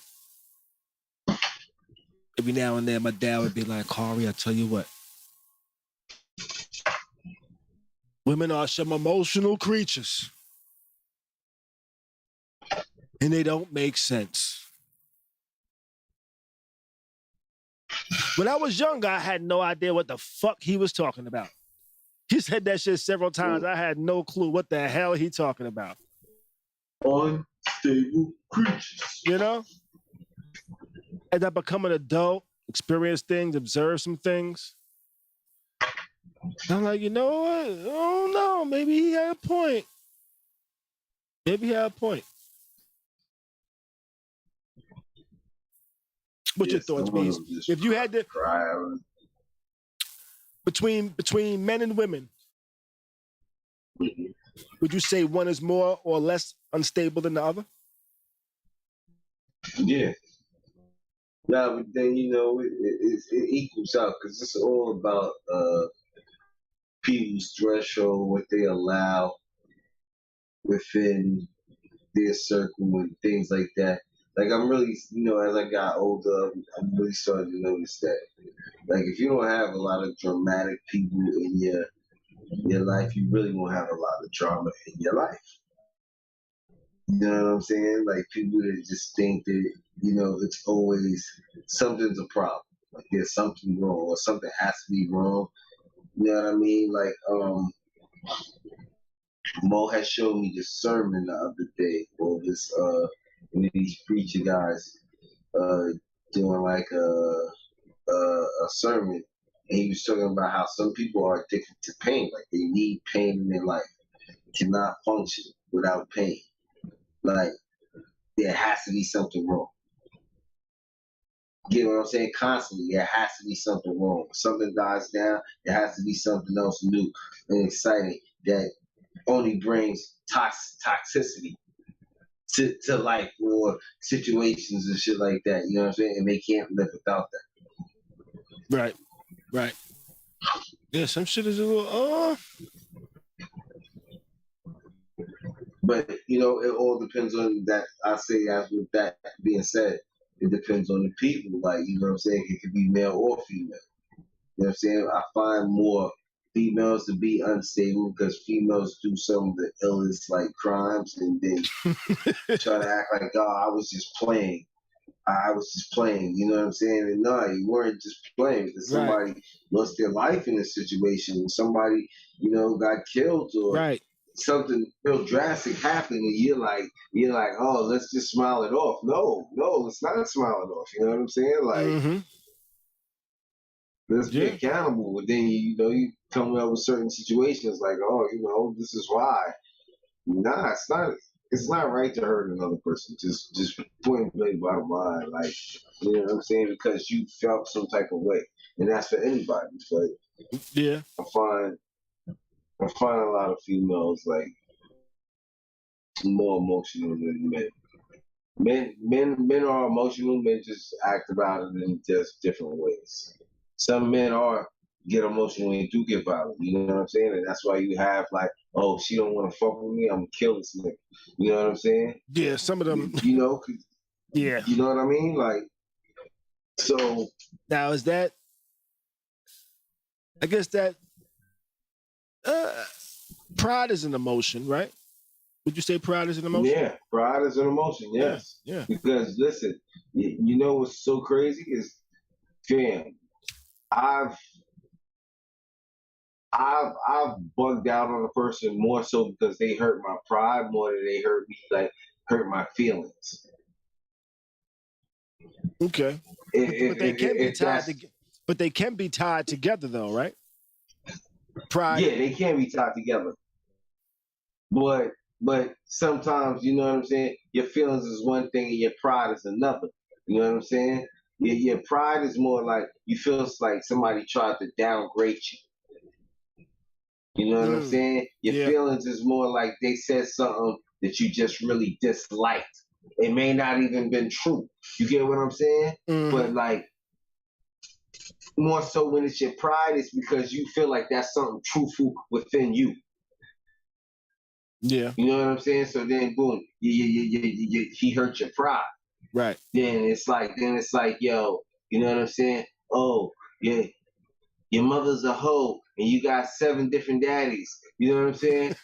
Every now and then, my dad would be like, Khary, I tell you what. Women are some emotional creatures. And they don't make sense. When I was younger, I had no idea what the fuck he was talking about. He said that shit several times. I had no clue what the hell he talking about. Unstable creatures. You know? As I become an adult, experience things, observe some things, I'm like, you know what? I don't know. Maybe he had a point. Maybe he had a point. What's your thoughts, Bees? If you had to between men and women, would you say one is more or less unstable than the other? Yeah. Yeah, but then it equals out because it's all about people's threshold, what they allow within their circle and things like that. Like I'm really, as I got older, I'm really starting to notice that. Like if you don't have a lot of dramatic people in your life, you really won't have a lot of drama in your life. You know what I'm saying? Like people that just think that, it's always something's a problem. Like there's something wrong or something has to be wrong. You know what I mean? Like Mo had showed me this sermon the other day, or this one of these preacher guys doing like a sermon, and he was talking about how some people are addicted to pain, like they need pain in their life, cannot function without pain. Like there has to be something wrong. You know what I'm saying? Constantly, there has to be something wrong. If something dies down, there has to be something else new and exciting that only brings toxicity to life or situations and shit like that. You know what I'm saying? And they can't live without that. Right. Yeah, some shit is a little But it all depends on that. I say, as with that being said, it depends on the people. Like, you know what I'm saying? It could be male or female. You know what I'm saying? I find more females to be unstable because females do some of the illest like crimes and then try to act like, oh, I was just playing. I was just playing, you know what I'm saying? And no, you weren't just playing because somebody lost their life in a situation, somebody, got killed or something real drastic happened, and you're like, oh, let's just smile it off. No, let's not smile it off. You know what I'm saying? Like, let's be accountable. But then you come up with certain situations like, oh, this is why. Nah, it's not. It's not right to hurt another person. Just point blank bottom line, like, you know what I'm saying? Because you felt some type of way, and that's for anybody. But I find a lot of females like more emotional than men. Men are emotional. Men just act about it in just different ways. Some men get emotional and do get violent. You know what I'm saying? And that's why you have like, oh, she don't want to fuck with me, I'm gonna kill this nigga. You know what I'm saying? Yeah, some of them. Yeah. You know what I mean? Like, so now is that? I guess that pride is an emotion, right? Would you say pride is an emotion? Yeah, pride is an emotion. Yes. Yeah. Because listen, you know what's so crazy is, fam, I've bugged out on a person more so because they hurt my pride more than they hurt me, like hurt my feelings. Okay. But they can be tied together. But they can be tied together, though, right? Pride. Yeah, they can be tied together. But sometimes, you know what I'm saying? Your feelings is one thing and your pride is another. You know what I'm saying? Your pride is more like you feel like somebody tried to downgrade you. You know what I'm saying? Your feelings is more like they said something that you just really disliked. It may not even been true. You get what I'm saying? But like more so when it's your pride, it's because you feel like that's something truthful within you. Yeah. You know what I'm saying? So then, boom, he hurt your pride. Right. Then it's like, yo, you know what I'm saying? Oh, yeah, your mother's a hoe and you got 7 different daddies. You know what I'm saying?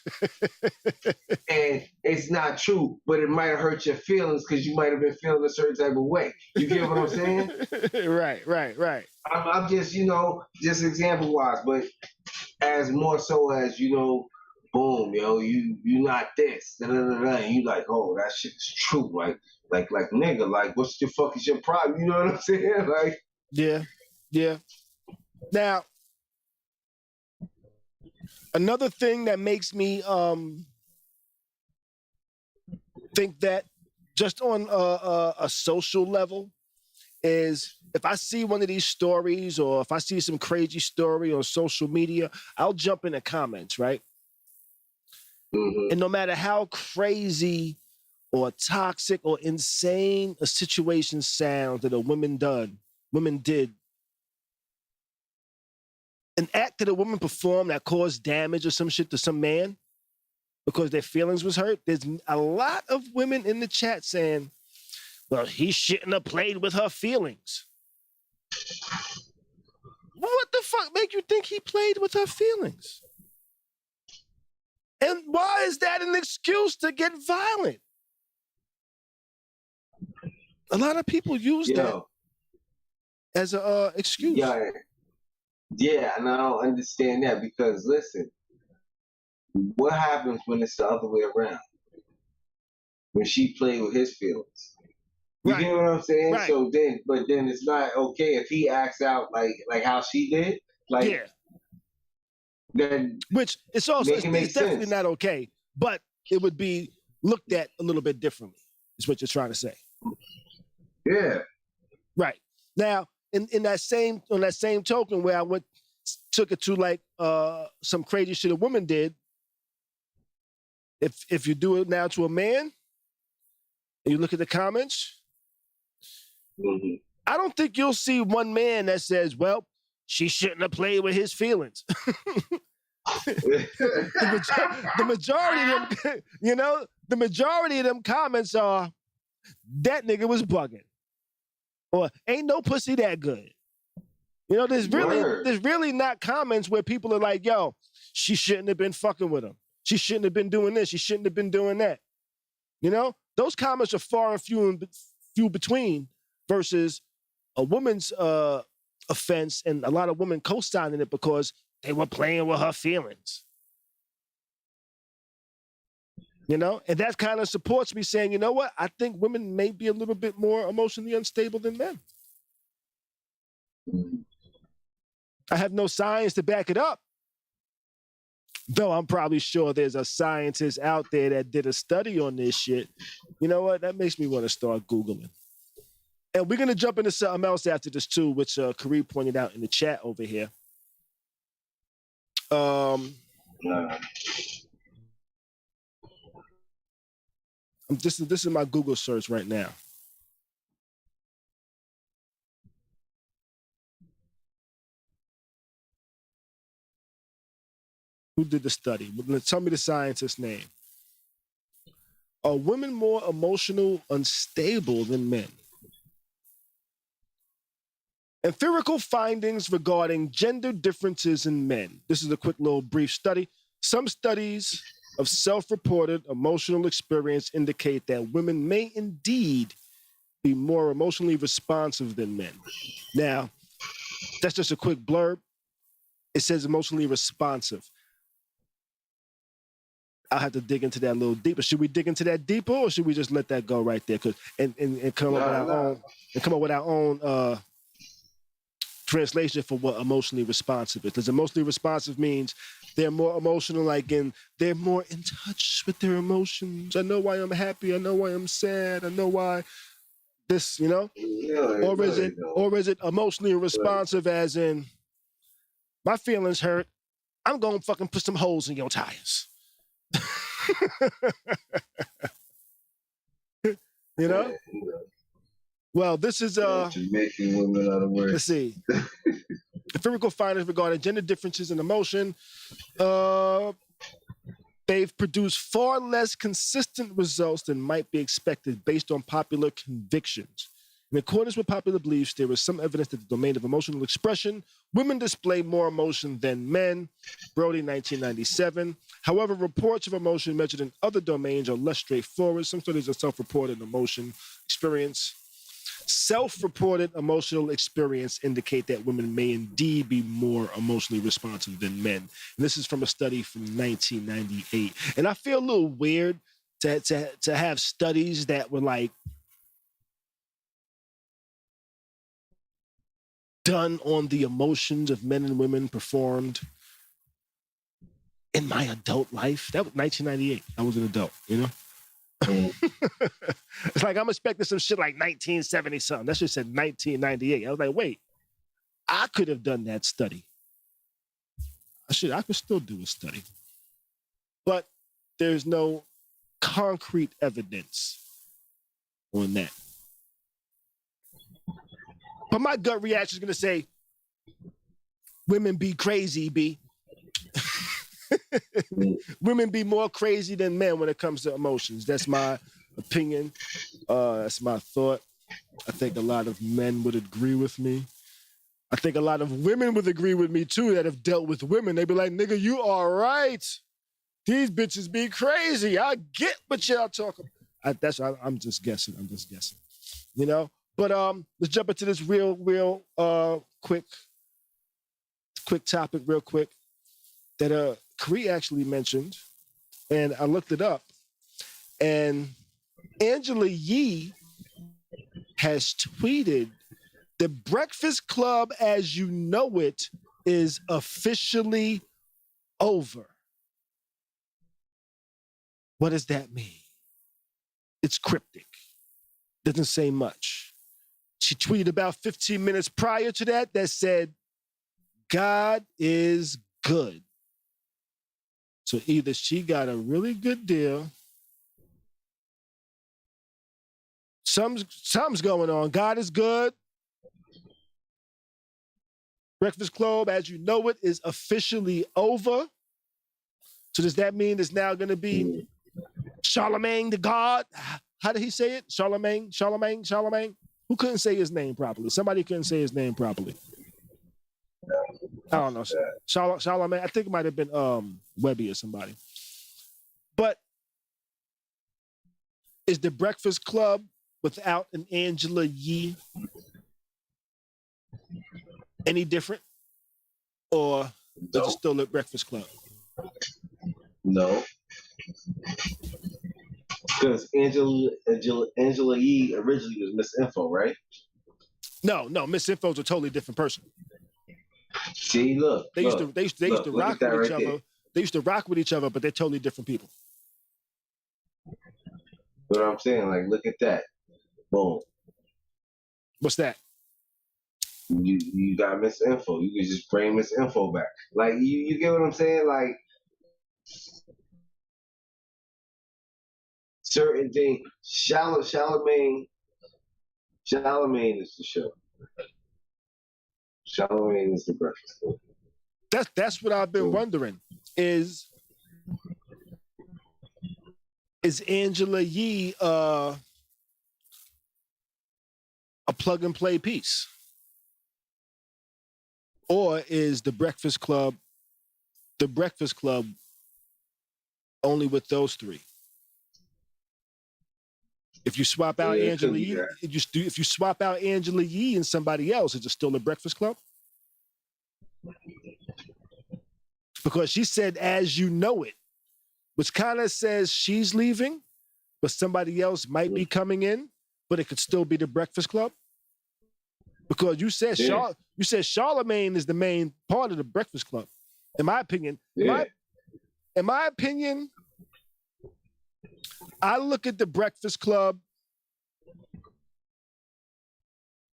And it's not true, but it might have hurt your feelings because you might have been feeling a certain type of way. You get what I'm saying? Right. I'm just, just example wise, but as more so as, boom, yo, you not this, and you like, oh, that shit's true, like nigga, like, what's the fuck is your problem? You know what I'm saying? Like, yeah. Now, another thing that makes me think that just on a social level is if I see one of these stories or if I see some crazy story on social media, I'll jump in the comments, right? And no matter how crazy or toxic or insane a situation sounds that a woman did, an act that a woman performed that caused damage or some shit to some man because their feelings was hurt, there's a lot of women in the chat saying, well, he shouldn't have played with her feelings. What the fuck make you think he played with her feelings? And why is that an excuse to get violent? A lot of people use that as an excuse. Yeah, and I don't understand that because, listen, what happens when it's the other way around? When she played with his feelings. You get what I'm saying? Right. So then it's not okay if he acts out like how she did. Like, yeah. Then which it's definitely not okay, but it would be looked at a little bit differently, is what you're trying to say. Yeah. Right. Now, on that same token where I took it to like some crazy shit a woman did, if you do it now to a man and you look at the comments, I don't think you'll see one man that says, well, she shouldn't have played with his feelings. the majority of them, the majority of them comments are, that nigga was bugging. Or ain't no pussy that good. There's really not comments where people are like, yo, she shouldn't have been fucking with him. She shouldn't have been doing this. She shouldn't have been doing that. Those comments are far and few between versus a woman's offense and a lot of women co-signing it because they were playing with her feelings. And that kind of supports me saying, you know what? I think women may be a little bit more emotionally unstable than men. I have no science to back it up. Though I'm probably sure there's a scientist out there that did a study on this shit. You know what? That makes me want to start Googling. And we're going to jump into something else after this too, which Khary pointed out in the chat over here. This is my Google search right now. Who did the study? Tell me the scientist's name. Are women more emotional unstable than men? Empirical findings regarding gender differences in men. This is a quick little brief study. Some studies of self-reported emotional experience indicate that women may indeed be more emotionally responsive than men. Now, that's just a quick blurb. It says emotionally responsive. I'll have to dig into that a little deeper. Should we dig into that deeper, or should we just let that go right there? And come up with our own translation for what emotionally responsive is. Because emotionally responsive means they're more emotional, they're more in touch with their emotions. I know why I'm happy. I know why I'm sad. I know why this, or is it emotionally responsive as in my feelings hurt, I'm gonna fucking put some holes in your tires. you know? Well, this is making women out of words. Let's see. Empirical findings regarding gender differences in emotion. They've produced far less consistent results than might be expected based on popular convictions. In accordance with popular beliefs, there is some evidence that the domain of emotional expression, women display more emotion than men. Brody, 1997. However, reports of emotion measured in other domains are less straightforward. Some studies of self-reported emotion experience. Self-reported emotional experience indicate that women may indeed be more emotionally responsive than men. And this is from a study from 1998. And I feel a little weird to have studies that were done on the emotions of men and women performed in my adult life. That was 1998. I was an adult, It's like I'm expecting some shit like 1970 something. That shit said 1998. I was like, wait, I could have done that study. I could still do a study. But there's no concrete evidence on that. But my gut reaction is going to say, women be crazy, B. Women be more crazy than men when it comes to emotions. That's my opinion. That's my thought. I think a lot of men would agree with me. I think a lot of women would agree with me too that have dealt with women. They be like, nigga, you all right. These bitches be crazy. I get what y'all talking about. I'm just guessing. But let's jump into this real quick topic real quick that Khary actually mentioned, and I looked it up, and Angela Yee has tweeted, "The Breakfast Club as you know it is officially over." What does that mean? It's cryptic. Doesn't say much. She tweeted about 15 minutes prior to that said, "God is good." So either she got a really good deal, something's going on. God is good. Breakfast Club, as you know it, is officially over. So does that mean it's now going to be Charlemagne the God? How did he say it? Charlemagne. Who couldn't say his name properly? Somebody couldn't say his name properly. I don't know. Charlemagne. I think it might have been Webby or somebody. But is the Breakfast Club without an Angela Yee any different? Or is it still the Breakfast Club? No. Because Angela Yee originally was Miss Info, right? No, Miss Info's a totally different person. See, look. They used to rock with each other. They used to rock with each other, but they're totally different people. What I'm saying, look at that. Boom. What's that? You got Miss Info. You can just bring Miss Info back. You get what I'm saying? Certain things. Charlemagne is the show. Charlemagne is the Breakfast Club. That's what I've been wondering. Is Angela Yee a plug and play piece? Or is the Breakfast Club only with those three? If you swap out Angela Yee, if you swap out Angela Yee and somebody else, is it still the Breakfast Club? Because she said, as you know it, which kind of says she's leaving, but somebody else might be coming in, but it could still be the Breakfast Club. Because you said Charlemagne is the main part of the Breakfast Club, in my opinion. Yeah. In my opinion, I look at the Breakfast Club.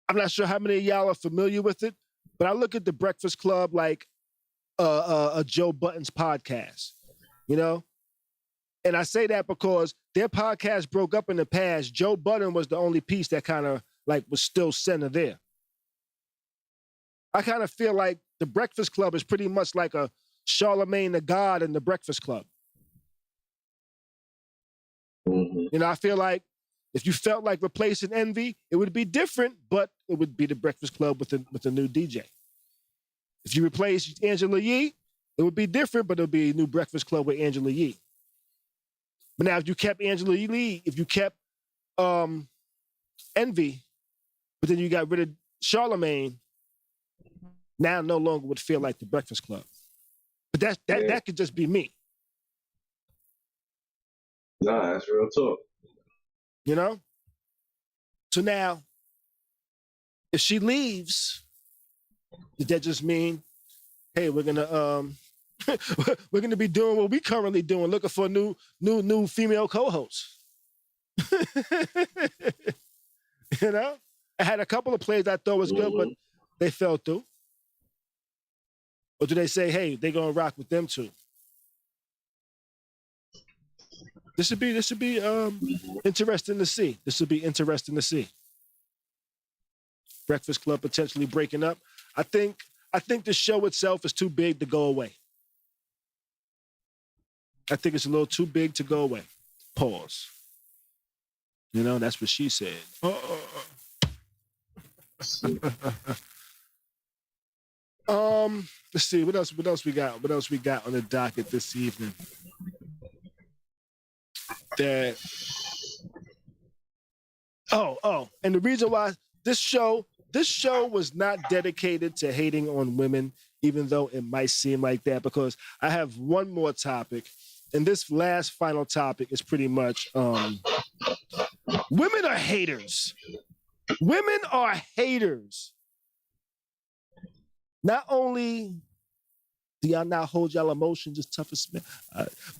I'm not sure how many of y'all are familiar with it, but I look at the Breakfast Club like a Joe Budden's podcast, you know? And I say that because their podcast broke up in the past. Joe Budden was the only piece that kind of like was still center there. I kind of feel like the Breakfast Club is pretty much like a Charlemagne the God and the Breakfast Club. Mm-hmm. You know, I feel like if you felt like replacing Envy, it would be different, but it would be the Breakfast Club with a new DJ. If you replace Angela Yee, it would be different, but it would be a new Breakfast Club with Angela Yee. But now if you kept Angela Yee, if you kept Envy, but then you got rid of Charlemagne, now no longer would feel like the Breakfast Club. But that could just be me. Nah, that's real talk. You know? So now, if she leaves, does that just mean, hey, we're gonna be doing what we currently doing, looking for a new female co-host? You know? I had a couple of plays I thought was good, but they fell through. Or do they say, hey, they're gonna rock with them too? This should be interesting to see. This would be interesting to see. Breakfast Club potentially breaking up. I think the show itself is too big to go away. I think it's a little too big to go away. Pause. You know, that's what she said. Let's see what else we got. What else we got on the docket this evening? And the reason why this show was not dedicated to hating on women, even though it might seem like that, because I have one more topic, and this last final topic is pretty much women are haters. Women are haters. Not only do y'all not hold y'all emotions as tough as men,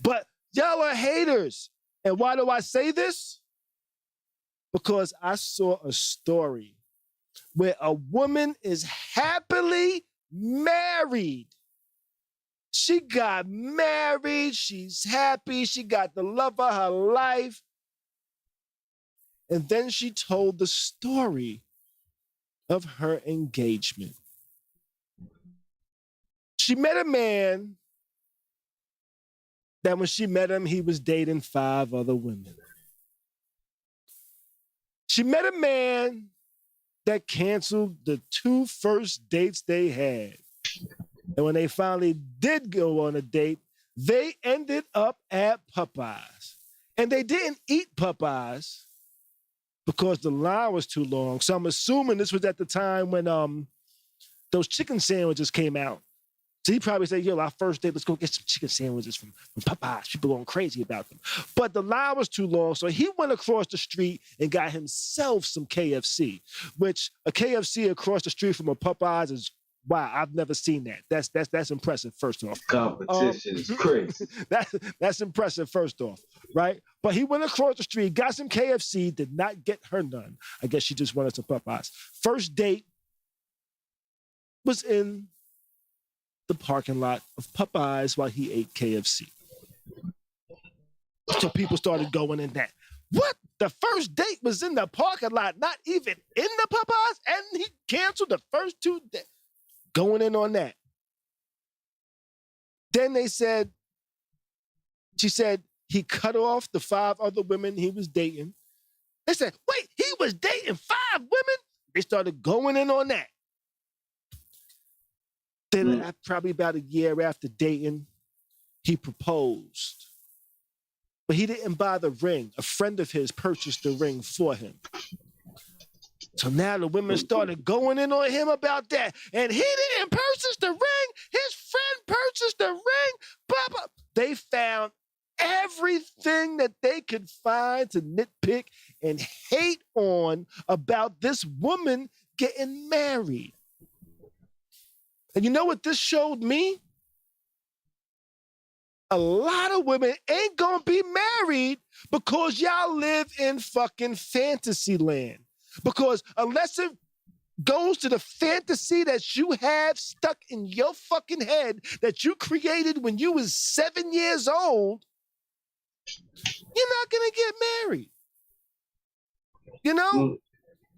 but y'all are haters. And why do I say this? Because I saw a story where a woman is happily married. She got married. She's happy. She got the love of her life. And then she told the story of her engagement. She met a man that when she met him, he was dating 5 other women. She met a man that canceled the 2 first dates they had. And when they finally did go on a date, they ended up at Popeyes. And they didn't eat Popeyes because the line was too long. So I'm assuming this was at the time when those chicken sandwiches came out. So he probably said, yo, our first date, let's go get some chicken sandwiches from Popeyes. People going crazy about them. But the line was too long, so he went across the street and got himself some KFC, which a KFC across the street from a Popeyes is, wow, I've never seen that. That's impressive, first off. Competition is crazy. That's impressive, first off, right? But he went across the street, got some KFC, did not get her none. I guess she just wanted some Popeyes. First date was in the parking lot of Popeyes while he ate KFC. So people started going in that. What? The first date was in the parking lot, not even in the Popeyes? And he canceled the first 2 days. Going in on that. Then she said he cut off the 5 other women he was dating. They said, wait, he was dating 5 women? They started going in on that. Then probably about a year after dating, he proposed. But he didn't buy the ring. A friend of his purchased the ring for him. So now the women started going in on him about that. And he didn't purchase the ring. His friend purchased the ring. everything that they could find to nitpick and hate on about this woman getting married. And you know what this showed me? A lot of women ain't gonna be married because y'all live in fucking fantasy land. Because unless it goes to the fantasy that you have stuck in your fucking head that you created when you was 7 years old, you're not gonna get married. You know?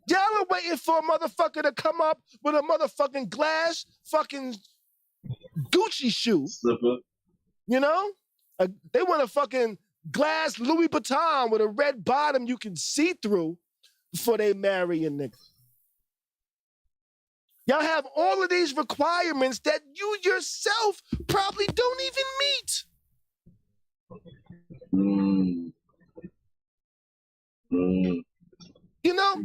Y'all are waiting for a motherfucker to come up with a motherfucking glass fucking Gucci shoe. Slipper. You know? They want a fucking glass Louis Vuitton with a red bottom you can see through before they marry a nigga. Y'all have all of these requirements that you yourself probably don't even meet. You know,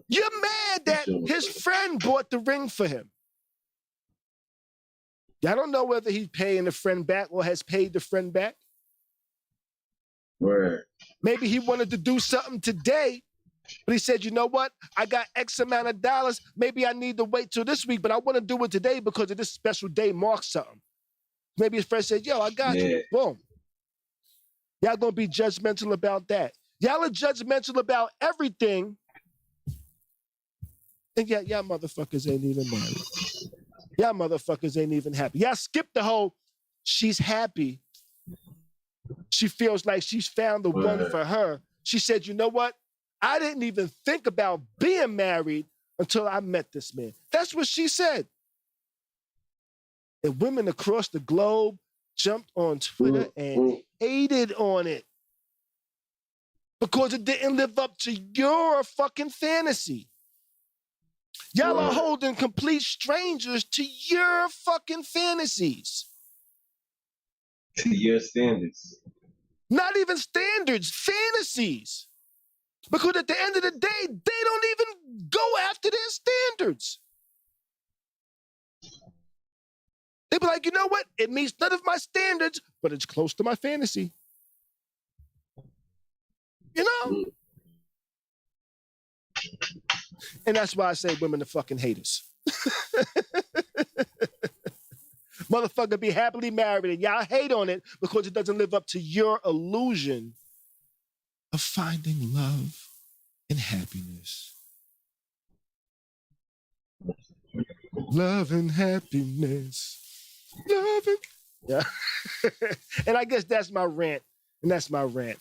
you're mad that his friend bought the ring for him. Y'all don't know whether he's paying the friend back or has paid the friend back. Word. Maybe he wanted to do something today, but he said, you know what? I got X amount of dollars. Maybe I need to wait till this week, but I want to do it today because of this special day marks something. Maybe his friend said, yo, I got you. Boom. Y'all gonna be judgmental about that. Y'all are judgmental about everything. And yet y'all motherfuckers ain't even married. Y'all motherfuckers ain't even happy. Y'all skip the whole, she's happy. She feels like she's found the one for her. She said, you know what? I didn't even think about being married until I met this man. That's what she said. And women across the globe jumped on Twitter and hated on it because it didn't live up to your fucking fantasy. Y'all are holding complete strangers to your fucking fantasies. To your standards. Not even standards, fantasies. Because at the end of the day, they don't even go after their standards. They be like, you know what? It meets none of my standards, but it's close to my fantasy. You know? And that's why I say women are fucking haters. Motherfucker be happily married and y'all hate on it because it doesn't live up to your illusion of finding love and happiness. Love and happiness. Love and... Yeah. And I guess that's my rant. And that's my rant.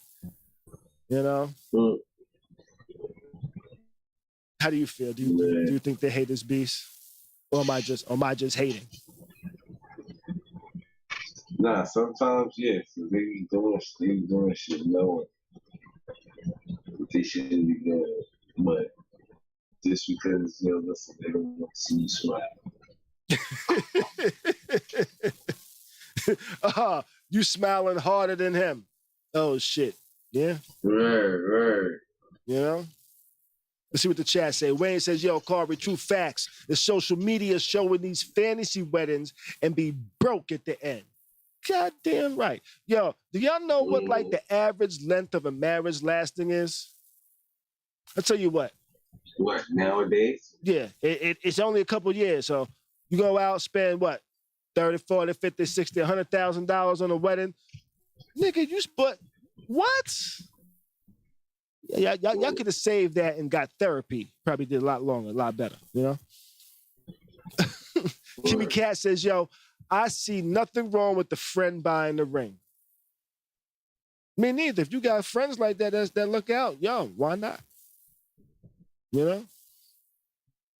You know? How do you feel? Do you think they hate this beast? Or am I just hating? Nah, sometimes yes. They be doing shit knowing they shouldn't be doing. But just because, listen, they don't want to see you smile. You smiling harder than him. Oh shit. Yeah? Right. You know? Let's see what the chat say. Wayne says, yo, Khary, true facts. The social media showing these fantasy weddings and be broke at the end. Goddamn right. Yo, do y'all know what like the average length of a marriage lasting is? I'll tell you what. What, nowadays? Yeah, it's only a couple years. So you go out, spend what? 30, 40, 50, 60, $100,000 on a wedding. Nigga, you spent what? Y'all could have saved that and got therapy. Probably did a lot longer, a lot better, you know? Kimmy Cat says, yo, I see nothing wrong with the friend buying the ring. Me neither. If you got friends like that that look out, yo, why not? You know?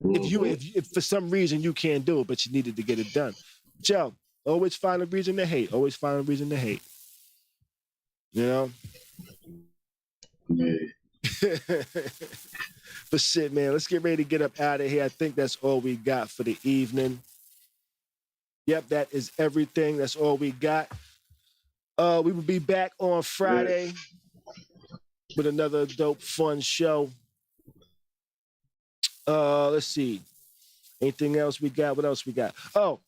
If for some reason you can't do it, but you needed to get it done. Joe, always find a reason to hate. Always find a reason to hate. You know? Yeah. But shit, man, let's get ready to get up out of here. I think that's all we got for the evening. Yep, that is everything. That's all we got. We will be back on Friday with another dope, fun show. Let's see. Anything else we got? What else we got? Oh,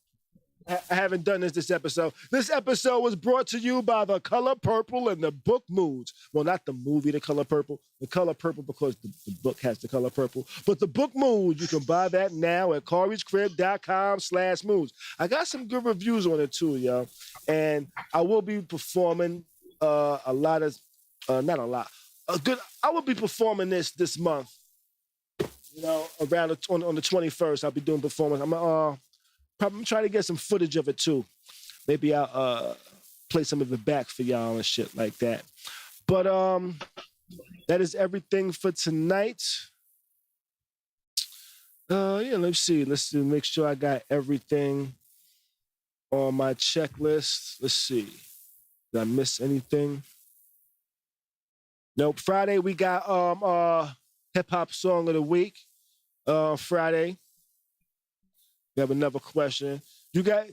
I haven't done this episode. This episode was brought to you by The Color Purple and the book Moods. Well, not the movie The Color Purple. The Color Purple because the book has The Color Purple. But the book Moods, you can buy that now at kharyscrib.com/moods. I got some good reviews on it too, yo. And I will be performing I will be performing this month. You know, around on the 21st, I'll be doing performance. I'm trying to get some footage of it too. Maybe I'll play some of it back for y'all and shit like that. But that is everything for tonight. Let's see. Let's make sure I got everything on my checklist. Let's see. Did I miss anything? Nope. Friday we got hip hop song of the week. Friday. We have another question. You got,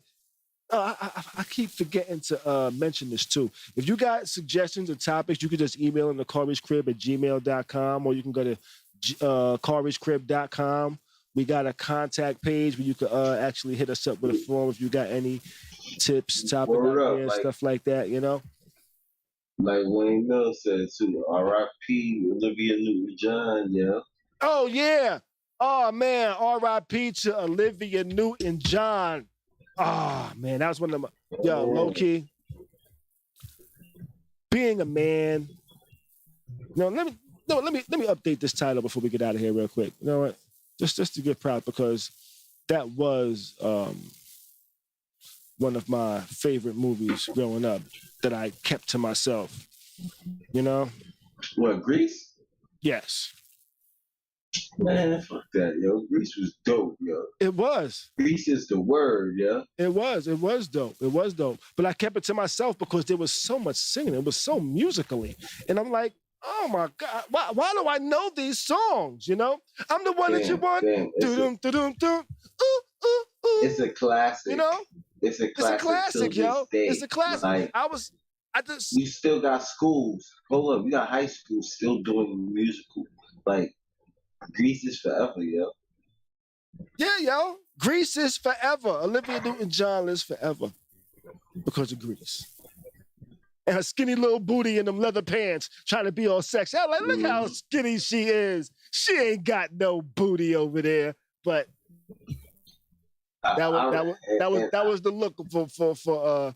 I keep forgetting to mention this too. If you got suggestions or topics, you can just email them to kharyscrib@gmail.com, or you can go to kharyscrib.com. We got a contact page where you can actually hit us up with a form if you got any tips, topic ideas, stuff like that, you know? Like Wayne Mills said too, R.I.P. Olivia Newton-John, yeah. Oh, yeah. Oh, man, R.I.P. to Olivia Newton-John. Oh, man, that was one of my, low-key. Being a man. Let me update this title before we get out of here real quick. You know what? Just to get proud, because that was one of my favorite movies growing up that I kept to myself. You know? What, Grease? Yes. Man, fuck that, yo. Grease was dope, yo. It was. Grease is the word, yeah. It was dope. It was dope. But I kept it to myself because there was so much singing. It was so musically. And I'm like, oh my God, why do I know these songs? You know? I'm the one that you want. It's a classic. You know? It's a classic, yo. It's a classic. Like, you still got schools. Hold up, you got high schools still doing musical. Like, Grease is forever, yo. Yeah, yo. Grease is forever. Olivia Newton-John lives forever because of Grease. And her skinny little booty in them leather pants trying to be all sexy. I'm like, look how skinny she is. She ain't got no booty over there. But that was the look for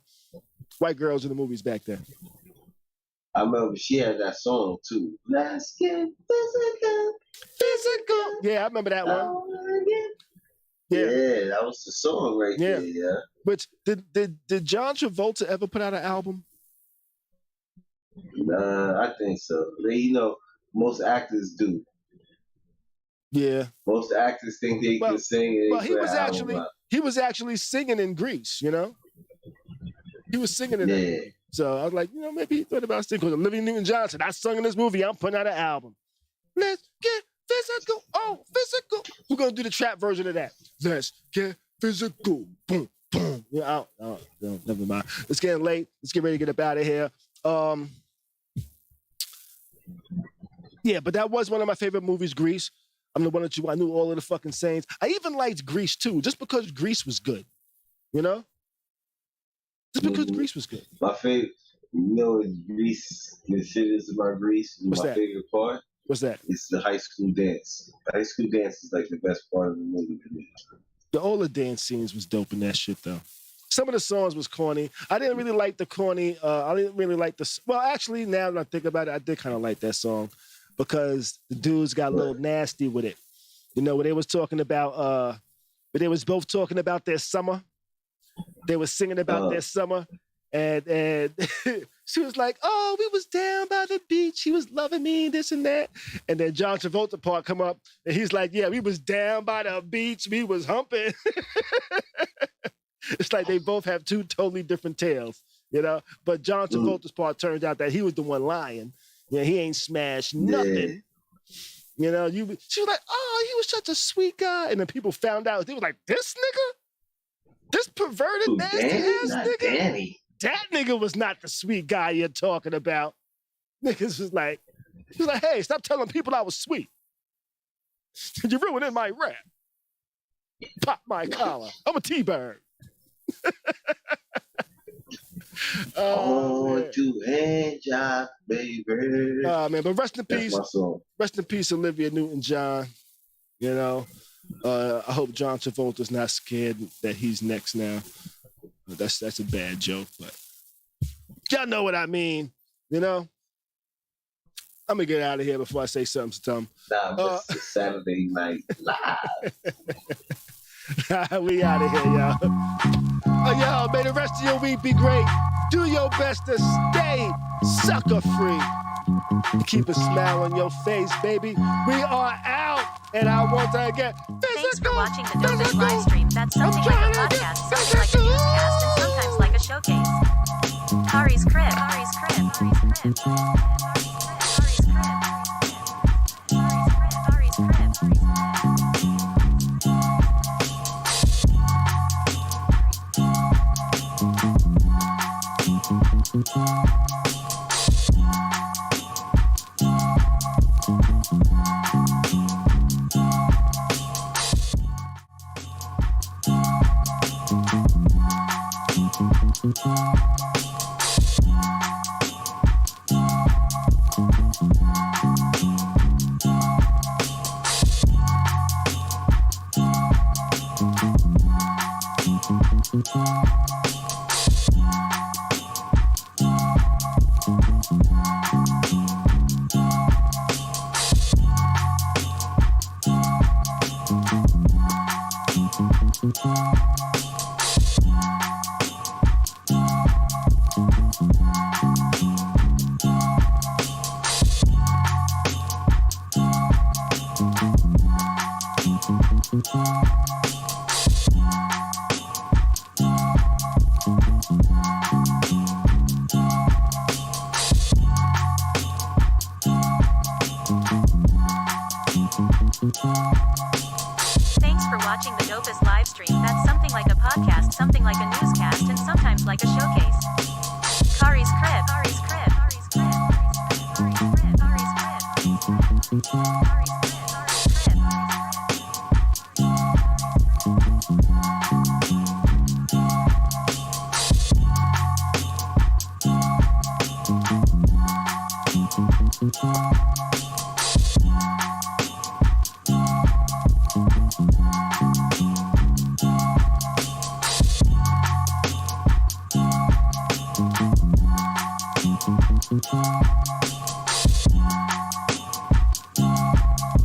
white girls in the movies back then. I remember she had that song too. Let's get physical. Physical. Yeah, I remember that one. Yeah, that was the song right there, yeah. But did John Travolta ever put out an album? Nah, I think so. Most actors do. Yeah. Most actors think they can sing. Well, he was actually singing in Grease, you know? He was singing in that movie. So I was like, maybe he thought about singing. Because Olivia Newton-John said, I sung in this movie, I'm putting out an album. Let's get physical. Oh, physical. We're going to do the trap version of that. Let's get physical. Boom, boom. Never mind. It's getting late. Let's get ready to get up out of here. Yeah, but that was one of my favorite movies, Grease. I'm the one that I knew all of the fucking sayings. I even liked Grease too, just because Grease was good. You know? Just because Grease was good. My favorite, Grease, the shit is about Grease. My favorite part. What's that? It's the high school dance. The high school dance is like the best part of the movie to me. All the dance scenes was dope in that shit though. Some of the songs was corny. I didn't really like the corny. I didn't really like the. Well, actually, now that I think about it, I did kind of like that song because the dudes got a little nasty with it. Where they was talking about. But they was both talking about their summer. They was singing about their summer, and she was like, "Oh, we was down by the beach. He was loving me, this and that." And then John Travolta part come up, and he's like, "Yeah, we was down by the beach. We was humping." It's like they both have two totally different tales, But John Travolta's part turns out that he was the one lying. Yeah, he ain't smashed nothing. She was like, "Oh, he was such a sweet guy," and then people found out. They was like, "This nigga, this perverted nasty ass nigga, Danny. That nigga was not the sweet guy you're talking about." Niggas was like, "Hey, stop telling people I was sweet. You're ruining my rap. Pop my collar. I'm a T-bird." Oh, to hand job, baby. Man, but rest in That's peace. my song. Rest in peace, Olivia Newton-John. You know, I hope John Travolta's not scared that he's next now. That's a bad joke, but y'all know what I mean. You know, I'm gonna get out of here before I say something to Tom. Nah, this is Saturday Night Live. We out of here, y'all. Yo, may the rest of your week be great. Do your best to stay sucker free. Keep a smile on your face, baby. We are out, and I want to get Thanks for watching the Dopest live stream. That's something like a podcast, something like a newscast, and sometimes like a showcase. Khary's crib. Khary's crib. Khary's crib. Khary's crib. Khary's crib. Thank you.